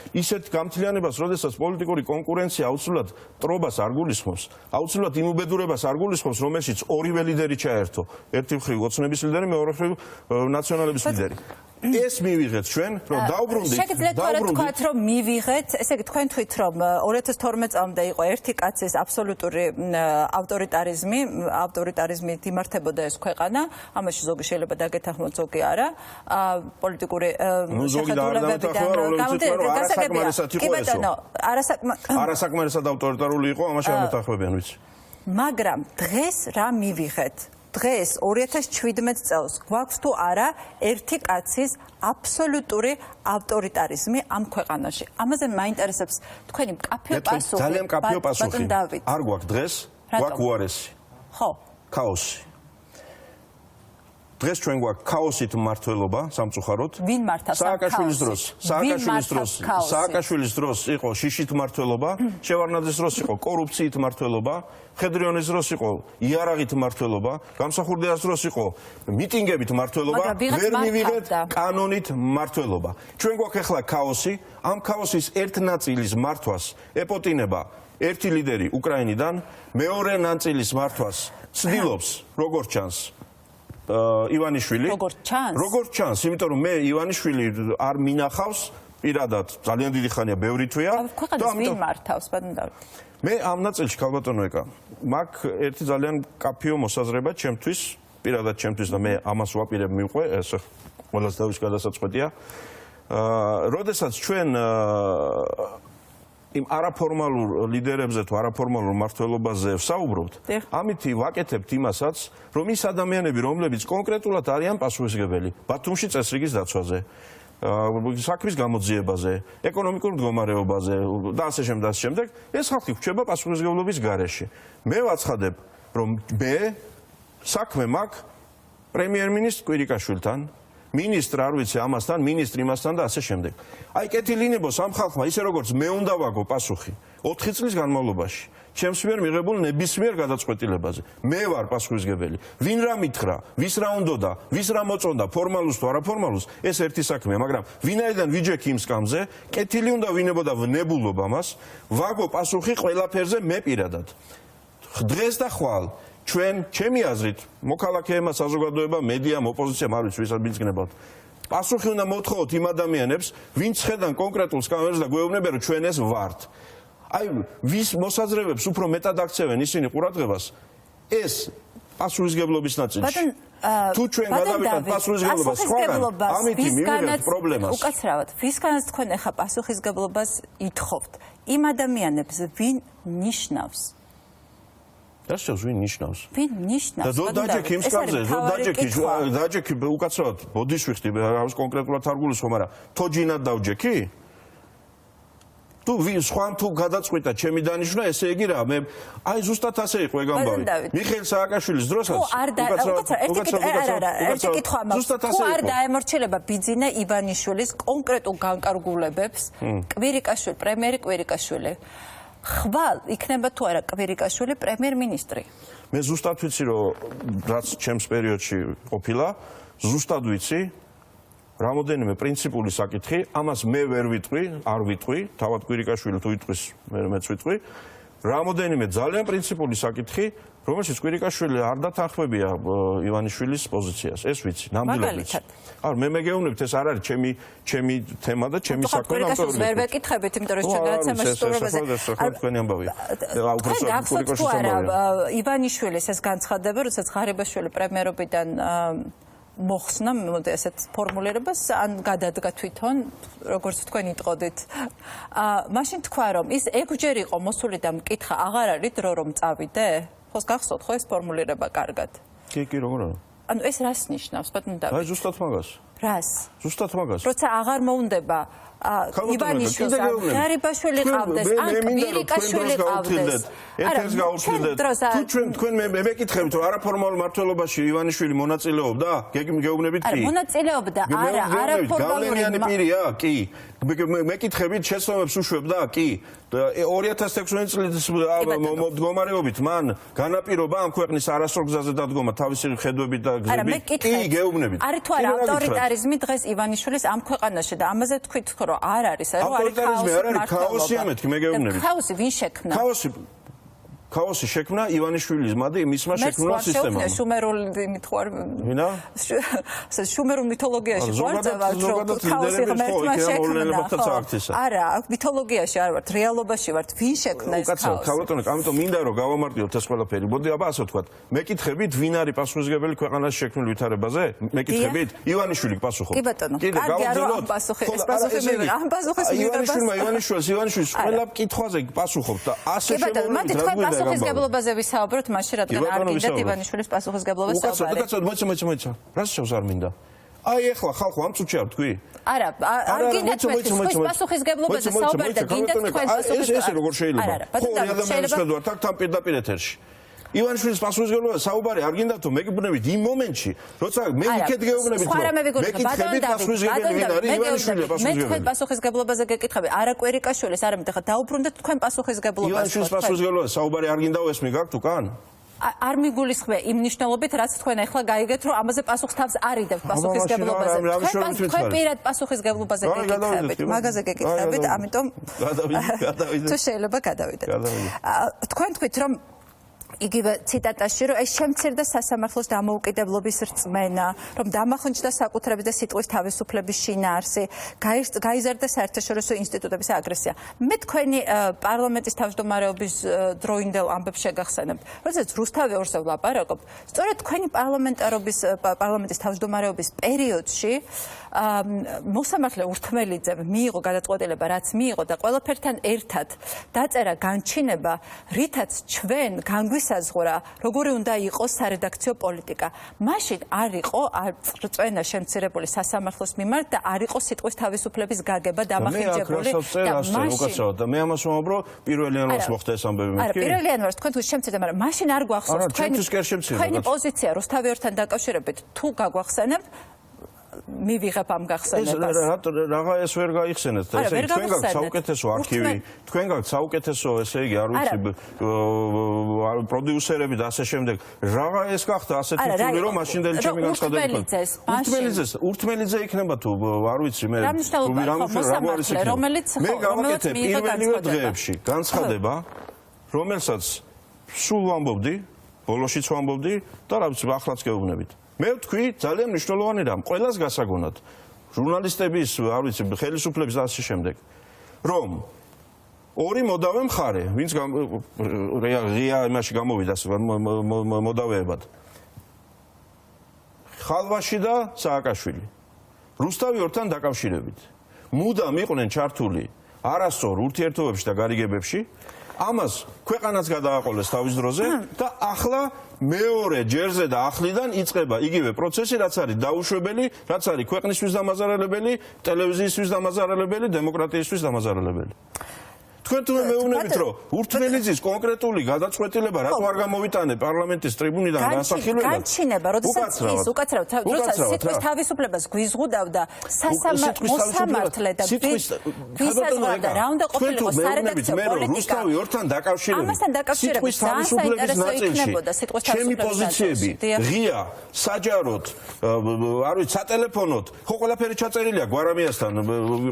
ისეთ გამთლიანებას, როდესაც პოლიტიკური კონკურენცია აუცილებლად ტრობას არ გულისხმობს, აუცილებლად იმ უბედურებას არ გულისხმობს, რომელშიც ორივე ლიდერი ჩაერთო. ერთი მხრივ ოცნების ლიდერი, მეორე მხრივ ნაციონალების ლიდერი. ეს მივიღეთ ჩვენ, რომ დაუბრუნდით. შეგიძლიათ თქვათ, რომ მივიღეთ, ესე იგი თქვენ თვით, რომ 2012 წლამდე იყო ერთი კაცის აბსოლუტური ავტორიტარიზმით იმართებოდა ეს ქვეყანა, ამაში ზოგი შეიძლება დაგეთანხმოთ, ზოგი არა, პოლიტიკური შეხედულებებიდან არასაკმარისად ავტორიტარული იყო, ამაში არ მეთანხმებიან, ვიცი. მაგრამ დღეს რა მივიღეთ? დღეს 2017 წელს გვაქვს თუ არა ერთი კაცის აბსოლუტური ავტორიტარიზმი ამ ქვეყანაში. ამაზე მაინტერესებს თქვენი მკაფიო პასუხი. ძალიან მკაფიო პასუხი. არ გვაქვს დღეს, გვაქვს უარესი. ხო. ქაოსი. დღეს ჩვენ გვაქვს ქაოსით მმართველობა სამწუხაროდ. ვინ მართავს სააკაშვილის დროს იყო შიშით მმართველობა, შევარნაძის დროს იყო კორუფციით მმართველობა, ხედრიონის დროს იყო იარაღით მმართველობა, გამსახურდიას დროს იყო მიტინგებით მმართველობა, ვერ მივიღეთ კანონით მმართველობა. ჩვენ გვაქვს ახლა ქაოსი, ამ ქაოსის ერთ ნაწილის მართვას ეპოტინება ერთი ლიდერი უკრაინიდან, მეორე ნაწილის მართვას ცდილობს, როგორც ჩანს, ივანიშვილი. როგორც ჩანს, იმიტომ რომ მე ივანიშვილი არ მინახავს პირადად, ძალიან დიდი ხანია ბევრი თვეა. ქვეყანას ვინ მართავს, ბატონო? მე ამ ნაწილში ქალბატონო ეკა, მაქვს ერთი ძალიან კაფიო მოსაზრება ჩემთვის, პირადად ჩემთვის და მე ამას ვაპირებ მივყვე, ეს ყველას დავის გადასაწყვეტია. როდესაც ჩვენ იმ არაფორმალურ ლიდერებზე თუ არაფორმალურ მმართველობაზე ვსაუბრობთ, ამითი ვაკეთებთ იმასაც, რომ ის ადამიანები, რომლებიც კონკრეტულად არიან პასუხისმგებელი ბათუმში წესრიგის დაცვაზე, საქმის გამოძიებაზე, ეკონომიკურ მდგომარეობაზე და ასე შემდეგ, ეს ხალხი ვრჩება პასუხისმგებლობის გარეშე. მე ვაცხადებ, რომ მე საქმე მაქვს პრემიერ-მინისტრ კვირიკაშვილთან, მინისტრ არ ვიცი ამასთან, მინისტრი იმასთან და ასე შემდეგ. აი კეთილინებოს ამ ხალხმა ისე როგორც მე უნდა ვაგო პასუხი 4 წლის განმავლობაში. ჩემს მიერ მიღებულ ნებისმიერ გადაწყვეტილებაზე. მე ვარ პასუხისმგებელი. ვინ რა მითხრა, ვის რა უნდოდა, ვის რა მოწონდა, ფორმალურს თუ არაფორმალურს, ეს ერთი საქმეა, მაგრამ ვინაიდან ვიჯექი იმ სკამზე, კეთილი უნდა ვინებოდა ვნებულობ ამას, ვაგო პასუხი ყველაფერზე მე პირადად. დღეს და ხვალ ჩვენ ჩემი აზრით, მოქალაქეებმა, საზოგადოებამ, მედიამ, ოპოზიციამ არ ვიცი ვისაც მიწნებათ. პასუხი უნდა მოთხოვოთ იმ ადამიანებს, ვინც ხედან კონკრეტულ სკამებს და გვეუბნებიან, რომ ჩვენ ეს ვართ. აი, ვის მოსაზრებებს უფრო მეტად აქცევენ ისინი ყურადღებას, ეს პასუხისმგებლობის ნაწილში. თუ ჩვენ გადავიდეთ პასუხისმგებლობას სხვაგან, ამით მივიღებთ პრობლემას. უკაცრავად, ვისგანაც თქვენ ახლა პასუხისმგებლობას ითხოვთ? იმ ადამიანებს, ვინ ნიშნავს? დასჯავს ვინ ნიშნავს? ვინ ნიშნავს? დაჯექი იმ სკამზე, დაჯექი უკაცრავად, ბოდიშვიხტი, რა კონკრეტულად არ გულისხმობ, მაგრამ თოჯინად დავჯექი? თუ სხვამ თუ გადაწყვიტა ჩემი დანიშვნა, ესე იგი რა, მე აი ზუსტად ასე იყო ეგ ამბავი. მიხეილ სააკაშვილის დროსაც ერთი კითხვა მაქვს. თუ არ დაემორჩილება ბიძინა ივანიშვილის კონკრეტულ განკარგულებებს, კვირიკაშვილი, პრემიერი კვირიკაშვილი, ხვალ იქნება თუ არა კვირიკაშვილი პრემიერ-მინისტრი? მე ზუსტად ვიცი, რომ რაც ჩემს პერიოდში ყოფილა, ზუსტად ვიცი, რამოდენიმე პრინციპული საკითხი, ამას მე ვერ ვიტყვი, არ ვიტყვი, თავად კვირიკაშვილი თუ იტყვის, მეც ვიტყვი. რამოდენიმე ძალიან პრინციპული საკითხი, რომელშიც კვირიკაშვილი არ დათანხმებია ივანიშვილის პოზიციას. ეს ვიცი, ნამდვილად ვიცი. არ მე მეგეუბნებით, ეს არ არის ჩემი თემა და ჩემი საქმე. კვირიკაშვილს ვერ ვეკითხებით, იმიტომ რომ ჩვენ გადაცემაში სტუმრობაზე. თქვენი ამბავია. თუ არა ივანიშვილის ეს განცხადება, როდესაც ღარიბაშვილი პრემიერობიდან მოხსნა, მოდი ასეთ ფორმულირებას, ან გადადგა თვითონ, როგორც თქვენ იტყოდით. მაშინ თქვა, რომ ის 6 ჯერ იყო მოსული და მკითხა, აღარ არის დრო რომ წავიდე? ხო, გახსოვთ ხო ეს ფორმულირება კარგად? კი, როგორ არა? ანუ ეს რას ნიშნავს, ბატონო დავით? აი ზუსტად მაგას. რას? ზუსტად მაგას. როცა აღარ მოუნდება ივანიშვილს ღარიბაშვილი ყავდეს, ან კვირიკაშვილი ყავდეს. ეთერს გაუჩნდეთ. თუ თქვენ მე მეკითხებით, რომ არაფორმალურ მმართველობაში ივანიშვილი მონაწილეობდა, გეუბნებით კი. არა, მონაწილეობდა, არა, არაფორმალური. გავლენიანი პირია? კი. მეკითხებით, შეცდომებს უშვებდა? კი. 2016 წლის მდგომარეობით მან განაპირობა ამ ქვეყნის არასწორ გზაზე დადგომა თავისი ხედვებით და გზებით. კი, გეუბნებით. არის თუ არა ავტორიტარიზმი დღეს ივანიშვილის ამ ქვეყანაში და ამაზე თქვით, რომ არ არის, რომ არის ავტორიტარიზმი, არ არის ქაოსი ამეთქი, მე გეუბნებით. ქაოსი ვინ შექმნა? ქაოსი შექმნა ივანიშვილის მისმა შექმნა სისტემამ. შუმერული მითხვარ. ვინა? შუმერულ მითოლოგიაში ვარ ძავად, რომ ქაოსი ღმერთმა შექმნა. არა, მითოლოგიაში არ ვართ, რეალობაში ვართ. ვინ შექმნა ეს ქაოსი? ქალბატონო, ამიტომ მინდა რომ გავამარტივოთ ეს ყველაფერი. მოდი აბა ასე ვთქვათ. მეკითხებით, ვინ არის პასუხისმგებელი ქვეყანაში შექმნილ ვითარებაზე? მეკითხებით, ივანიშვილი პასუხობს. კი ბატონო, კარგი არა ამ პასუხი, ეს პასუხი მივიღე. ამ პასუხის მიღებას ივანიშვილის ყველა კითხვაზე პასუხობს და ასე შემოგვიდგა. პასუხისმგებლობაზე ვისაუბროთ, მაშინ რადგან არ გინდათ ივანიშვილის პასუხისმგებლობა საუბარი. მოიცა. რას შევს არ მინდა? აი ახლა ხალხო ამ წუთში არ თქვი? არა, არ გინდათ თქვენ პასუხისმგებლობაზე საუბარი და გინდათ თქვენ პასუხისმგებლობა. ეს როგორ შეიძლება? ხო, ადამიანის ხედვა თან პირდაპირ ეთერში. ივანიშვილის პასუხისმგებლობა საუბარი არ გინდათ თუ მეგეუბნებით იმ მომენტში, როცა მე იქეთ გეუბნებით, რომ მეკითხებით პასუხისმგებელი ვინ არის ივანიშვილი პასუხისმგებელი. მე თქვენ პასუხისმგებლობაზე გეკითხები, არა კვირიკაშვილის, არამედ ახლა დაუბრუნდეთ თქვენ პასუხისმგებლობას. ივანიშვილის პასუხისმგებლობა საუბარი არ გინდა ეს მიგაქვთ უკან? არ მიგულისხმე იმ ნიშნულობით, რაც თქვენ ახლა გაიგეთ, რომ ამაზე პასუხს თავს არ იდევთ პასუხისმგებლობაზე. თქვენ პირად პასუხისმგებლობაზე გეკითხებით, მაგაზე გეკითხებით, ამიტომ თუ შეიძლება გადავიდეთ. თქვენ თქვით, რომ იგივე ციტატაში, რომ ეს შემცირდა სასამართლოს დამოუკიდებლობის რწმენა, რომ დამახინჯდა საკუთრების და სიტყვის თავისუფლების შინაარსი, გაიზარდა საერთაშორისო ინსტიტუტების აგრესია. მე თქვენი პარლამენტის თავმჯდომარეობის დროინდელ ამბებს შეგახსენებთ. როდესაც რუსთავი ორზე ვლაპარაკობ, სწორედ თქვენი პარლამენტის თავმჯდომარეობის პერიოდში მოსამართლე ურთმელიძემ მიიღო გადაწყვეტილება, რაც მიიღო და ყველაფერთან ერთად დაწერა განჩინება, რითაც ჩვენ განგვისაზღვრა, როგორი უნდა იყოს სარედაქციო პოლიტიკა. მაშინ არ იყო რწმენა შემცირებული სასამართლოს მიმართ და არ იყო სიტყვის თავისუფლების გაგება დამახინჯებული. და მე ამას ვამბობ, რომ 1 იანვარს მოხდა ეს ამბები მეთქი. არა, 1 იანვარს თქვენ თუ შემცირდა, მაგრამ მაშინ არ გვახსოვს თქვენი პოზიცია რუსთავი ორთან დაკავშირებით თუ გაგვახსენებ მივიღებ ამ გახსენებას. Რაღა ეს ვერ გაიხსენეთ და ესე თქვენ გაქვთ საუკეთესო არქივი, თქვენ გაქვთ საუკეთესო, ესე იგი, არ ვიცი, პროდიუსერები და ასე შემდეგ. Რაღა ეს გახდა ასეთი ფული, რომ მაშინდელი ჩემი განცხადება. ურთმელიძე იქნება თუ არ ვიცი მე რომელიც მე გავაკეთე პირველივე დღეებში განცხადება, რომელსაც სულ ვამბობდი, ბოლოშიც ვამბობდი და რა ვიცი, ახლაც გეუბნებით. მე ვთქვი, ძალიან მნიშვნელოვანი რამ, ყველას გასაგონად, ჟურნალისტების, არ ვიცი, ხელისუფლების და ასე შემდეგ, რომ ორი მოდავე მხარე, ვინც ღია იმაში გამოვიდა მოდავეებად. ხალვაში და სააკაშვილი. რუსთავი ორთან დაკავშირებით. მუდამ იყვნენ ჩართული არასწორ ურთიერთობებში და გარიგებებში. ამას ქვეყანაც გადააყოლეს თავის დროზე და ახლა მეორე ჯერზე და ახლიდან იწყება იგივე პროცესი, რაც არის დაუშვებელი, რაც არის ქვეყნისთვის დამაზარალებელი, ტელევიზიისთვის დამაზარალებელი, დემოკრატიისთვის დამაზარალებელი. თქვენ თუ მეუბნებით, რომ ურთმელიძის კონკრეტული გადაწყვეტილება რატო არ გამოვიტანე პარლამენტის ტრიბუნიდან განსახილველად? განჩინება, როდესაც ის უკაცრავად სიტყვის თავისუფლებას გვიზღუდავდა მოსამართლე და გვიზღუდავდა რა უნდა ყოფილიყო სარედაქციო პოლიტიკა. რუსთავი ორთან დაკავშირებით. ამასთან დაკავშირებით ძალიან საინტერესო იქნებოდა სიტყვის ჩემი პოზიციები ღია, საჯაროდ, არ ვიცი, სატელეფონოდ, ხო ყველაფერი ჩაწერილია გვარამიასთან,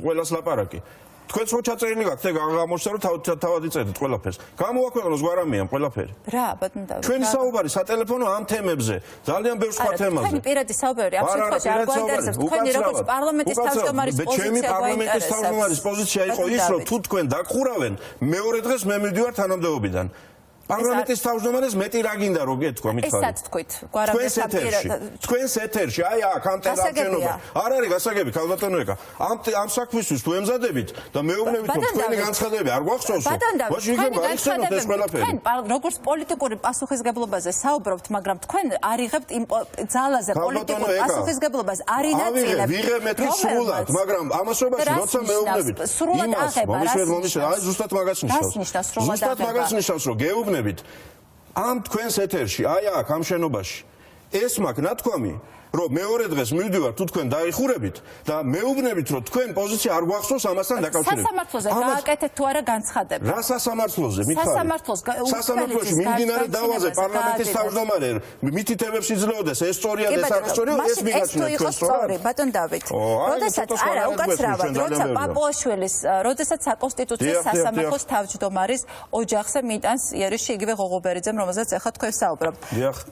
ყველას ლაპარაკი. თქვენც ხო ჩაწერილი გაქვთ, გამოჩნდა რომ თავად იწერდით ყველაფერს. გამოაქვეყნოს გვარამიამ ყველაფერი. რა, ბატონო დავით. ჩვენი საუბარი სატელეფონო ამ თემებზე, ძალიან ბევრ სხვა თემაზე. თქვენი პირადი საუბარი აბსოლუტურად არ გვაინტერესებს. თქვენი როგორც პარლამენტის თავმჯდომარის პოზიცია ჩემი პარლამენტის თავმჯდომარის პოზიცია იყო ის, რომ თუ თქვენ დაგხურავენ, მეორე დღეს მე მივდივარ თანამდებობიდან. პარლამენტის თავმჯდომარეს მეტი რა გინდა რომ გეთქვა მითხარი. ესაც თქვით, გვარამიას თქვენს ეთერში, აი აქ ამ ტელეფონობა. არ არის გასაგები, ქალბატონო ეკა. ამ საქმისთვის თუ ემზადებით და მეუბნებით რომ თქვენი განცხადებები არ გვახსოვს, მაშინ იქ გაიხსენოთ ეს ყველაფერი. თქვენ როგორც პოლიტიკური პასუხისგებლობაზე საუბრობთ, მაგრამ თქვენ არიღებთ იმ ძალაზე პოლიტიკურ პასუხისგებლობას არინაწილებ. ვიღებთ სრულად, მაგრამ ამასობაში როცა მეუბნებით, იმას მომისმენ, აი ზუსტად მაგას ნიშნავს. ზუსტად მაგას ნიშნავს, რომ გეუბნებით ამ თქვენს ეთერში, აი აქ ამ შენობაში ეს მაქვს ნათქვამი, რომ მეორე დღეს მივდივარ თუ თქვენ დაიხურებით და მეუბნებით რომ თქვენ პოზიცია არ გვახსოვს ამასთან დაკავშირებით. სასამართლოზე გააკეთეთ თუ არა განცხადება? რა სასამართლოზე მითხარი? სასამართლოში მიმდინარე დავაზე პარლამენტის თავმჯდომარე მითითებებს იძლეოდეს ეს სწორია და ეს არასწორია, ეს მიგაჩნიათ თქვენ სწორად? ბატონ დავით. როდესაც არა უკაცრავად, როცა პაპუაშვილის, როდესაც საკონსტიტუციო სასამართლოს თავმჯდომარის ოჯახზე მიიტანს იერიში იგივე ღოღობერიძემ, რომელზეც ახლა თქვენ საუბრობთ.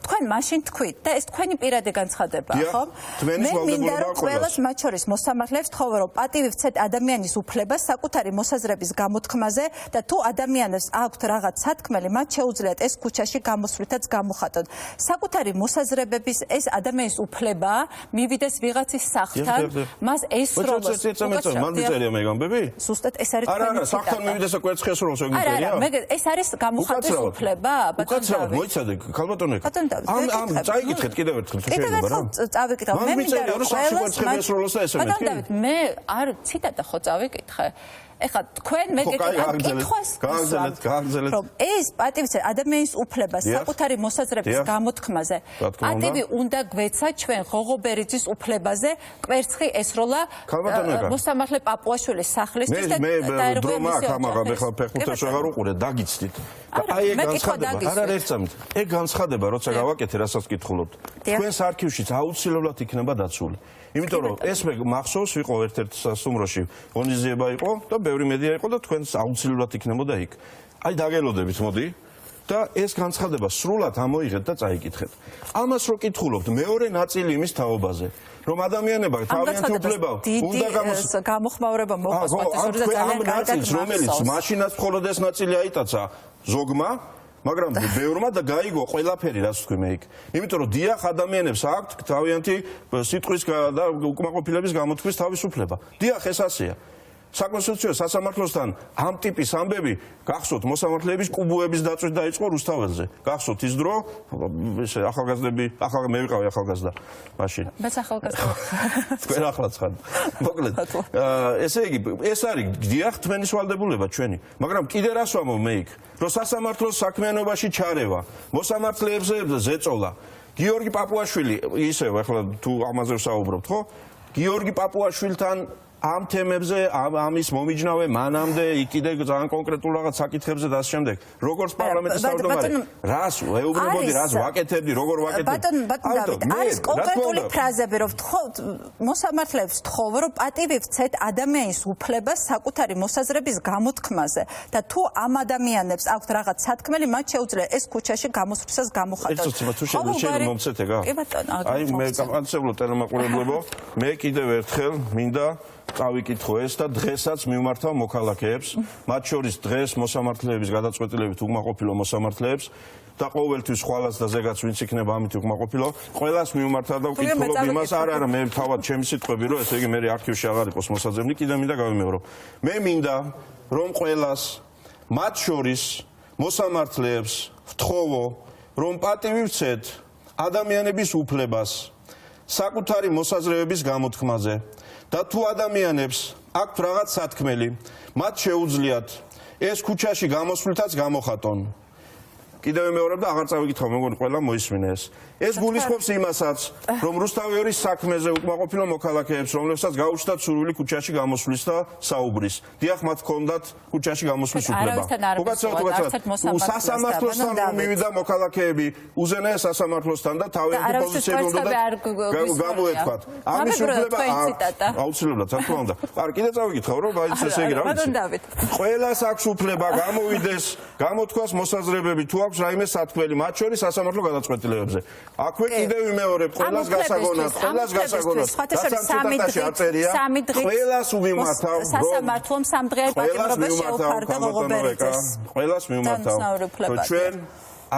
თქვენ მაშინ თქვით და ეს თქვენი პირადი განცხადება. მე მინდა რომ ყველას მათ შორის მოსამართლეებს თხოვე რომ პატივი ვცეთ ადამიანის უფლებას საკუთარი მოსაზრების გამოთქმაზე და თუ ადამიანებს აქვთ რაღაც სათქმელი მათ შეუძლიათ ეს ქუჩაში გამოსვლითაც გამოხატონ. საკუთარი მოსაზრებების ეს ადამიანის უფლებაა მივიდეს ვიღაცის სახლთან მას ესროლოს. მანდიწერია მე გამბები? ზუსტად ეს არის არა არა სახლთან მივიდეს და კვერცხი ესროლოს ეგრეა? არა ეს არის გამოხატვის უფლება ბატონო დავით. მოიცადე ქალბატონო ეკა. ამ წაიკითხეთ კიდევ ერთხელ თუ შეიძლება რა? წავიკითხავ მე მინდა რომ ყველას მე არ ციტატა ხო წავიკითხე ეხლა თქვენ მე გეკითხავს გააგზავნეთ რომ ეს პატივი ადამიანის უფლება საკუთარი მოსაზრების გამოთქმაზე პატივი უნდა გვეცა ჩვენ ღოღობერიძის უფლებაზე კვერცხი ესროლა მოსამართლე პაპუაშვილის სახლისთვის და დრომა აქ ამაღამ ეხლა ფეხბურთს აღარ უყურე დაგიცდით აი ეგ განცხადება არ არის ერთსამით ეგ განცხადება როცა გავაკეთე რასაც გითხულობთ თქვენს არქივშიც აუცილებლად იქნება დაცული იმიტომ რომ ეს მე მახსოვს ვიყო ერთ-ერთ სასტუმროში ღონისძიება იყო და ბევრი მედია იყო და თქვენს აუცილებლად იქნებოდა იქ. აი დაგელოდებით მოდი და ეს განცხადება სრულად ამოიღეთ და წაიკითხეთ. ამას რო კითხულობთ მეორე ნაწილი იმის თაობაზე რომ ადამიანებმა თავიანთი უფლება უნდა გამოხმაურება მოყოს პატისური და ძალიან კარგად რომელიც მაშინაც მხოლოდ ეს ნაწილი აიტაცა ზოგმა მაგრამ ბევრმა და გაიგო ყველაფერი რაც თქვი მე იქ. იმიტომ რომ დიახ ადამიანებს აქვთ თავიანთი სიტყვის და უკმაყოფილების გამოთქმის თავისუფლება. დიახ ეს ასეა. საკონსტიტუციო სასამართლოსთან ამ ტიპის ამბები გახსოვთ მოსამართლეების კუბოების დაწვით დაიწყო რუსთაველზე. გახსოვთ ის დრო ესე ახალგაზრდები მე ვიყავი ახალგაზრდა მაშინ. მეც ახალგაზრდა. თქვენ ახლაც ხართ. მოკლედ ესე იგი ეს არის დიახ თქვენი სვალდებულება ჩვენი. მაგრამ კიდე რას ვამბობ მე იქ რომ სასამართლოს საქმიანობაში ჩარევა მოსამართლეებზე ზეწოლა გიორგი პაპუაშვილი ისევ ახლა თუ ამაზე ვსაუბრობთ ხო გიორგი პაპუაშვილთან ამ თემებზე, ამის მომიჯნავე მანამდე კიდე ძალიან კონკრეტულ რაღაც საკითხებზე და ამ შემდეგ. როგორც პარლამენტის თავმჯდომარე, რას ვეუბნებოდი, რას ვაკეთებდი, როგორ ვაკეთებდი? ბატონ, არის კონკრეტული ფრაზები, რომ მოსამართლეებს თხოვ, რომ პატივი ვცეთ ადამიანის უფლებას საკუთარი მოსაზრების გამოთქმაზე და თუ ამ ადამიანებს აქვთ რაღაც სათქმელი, მათ შეუძლია ეს ქუჩაში გამოსვლისას გამოხატონ. თუ შეიძლება მომცეთ ეგა? კი ბატონო, აი მე კაპანცებლო ტელემაყურებლებო, მე კიდევ ერთხელ მინდა წავიკითხო ეს და დღესაც მივმართავ მოქალაქეებს, მათ შორის დღეს მოსამართლეების გადაწყვეტილებით უკმაყოფილო მოსამართლეებს და ყოველთვის ხვალაც და ზეგაც ვინც იქნება ამით უკმაყოფილო, ყველას მივმართავ და ვკითხულობ იმას, არა, მე თავად ჩემი სიტყვები რომ ესე იგი მე არქივში აღარ იყოს მოსაძებნი, კიდევ მინდა გავიმეორო. მე მინდა რომ ყველას მათ შორის მოსამართლეებს ვთხოვო, რომ პატივი ვცეთ ადამიანების უფლებას საკუთარი მოსაზრებების გამოთქმაზე. და თუ ადამიანებს აქვთ რაღაც სათქმელი, მათ შეუძლიათ ეს ქუჩაში გამოსვლითაც გამოხატონ. კიდევ მეორებ და აღარ წავიკითხავ, მე მგონი ყველა მოისმინეს. ეს გულისხმობს იმასაც, რომ რუსთავიორის საქმეზე უკმაყოფილო მოქალაქეებს, რომლებსაც გაუჩნდათ სურვილი ქუჩაში გამოსვლის და საუბრის. დიახ, მათ ჰქონდათ ქუჩაში გამოსვლის უფლება. სასამართლოსთან რომ მივიდა მოქალაქეები, უზენაეს სასამართლოსთან და თავიანთი პოზიციები უნდა გამოეთქვათ. ამის უფლება აუცილებლად, რა თქმა უნდა. არა, კიდე წავიკითხავ, რომ აი ესე იგი რა ვიცი. ყველას აქვს უფლება გამოვიდეს, გამოთქვას მოსაზრებები, თუ აქვს რაიმე სათქმელი, მათ შორის სასამართლო გადაწყვეტილებებზე. აქვე კიდევ ვიმეორებ, ყველას გასაგონად, ყველას ვიმართავ, სასამართლომ სამდღიანი პატიმრობა შეუფარდა ღობერიძეს. ყველას ვიმართავ, რომ ჩვენ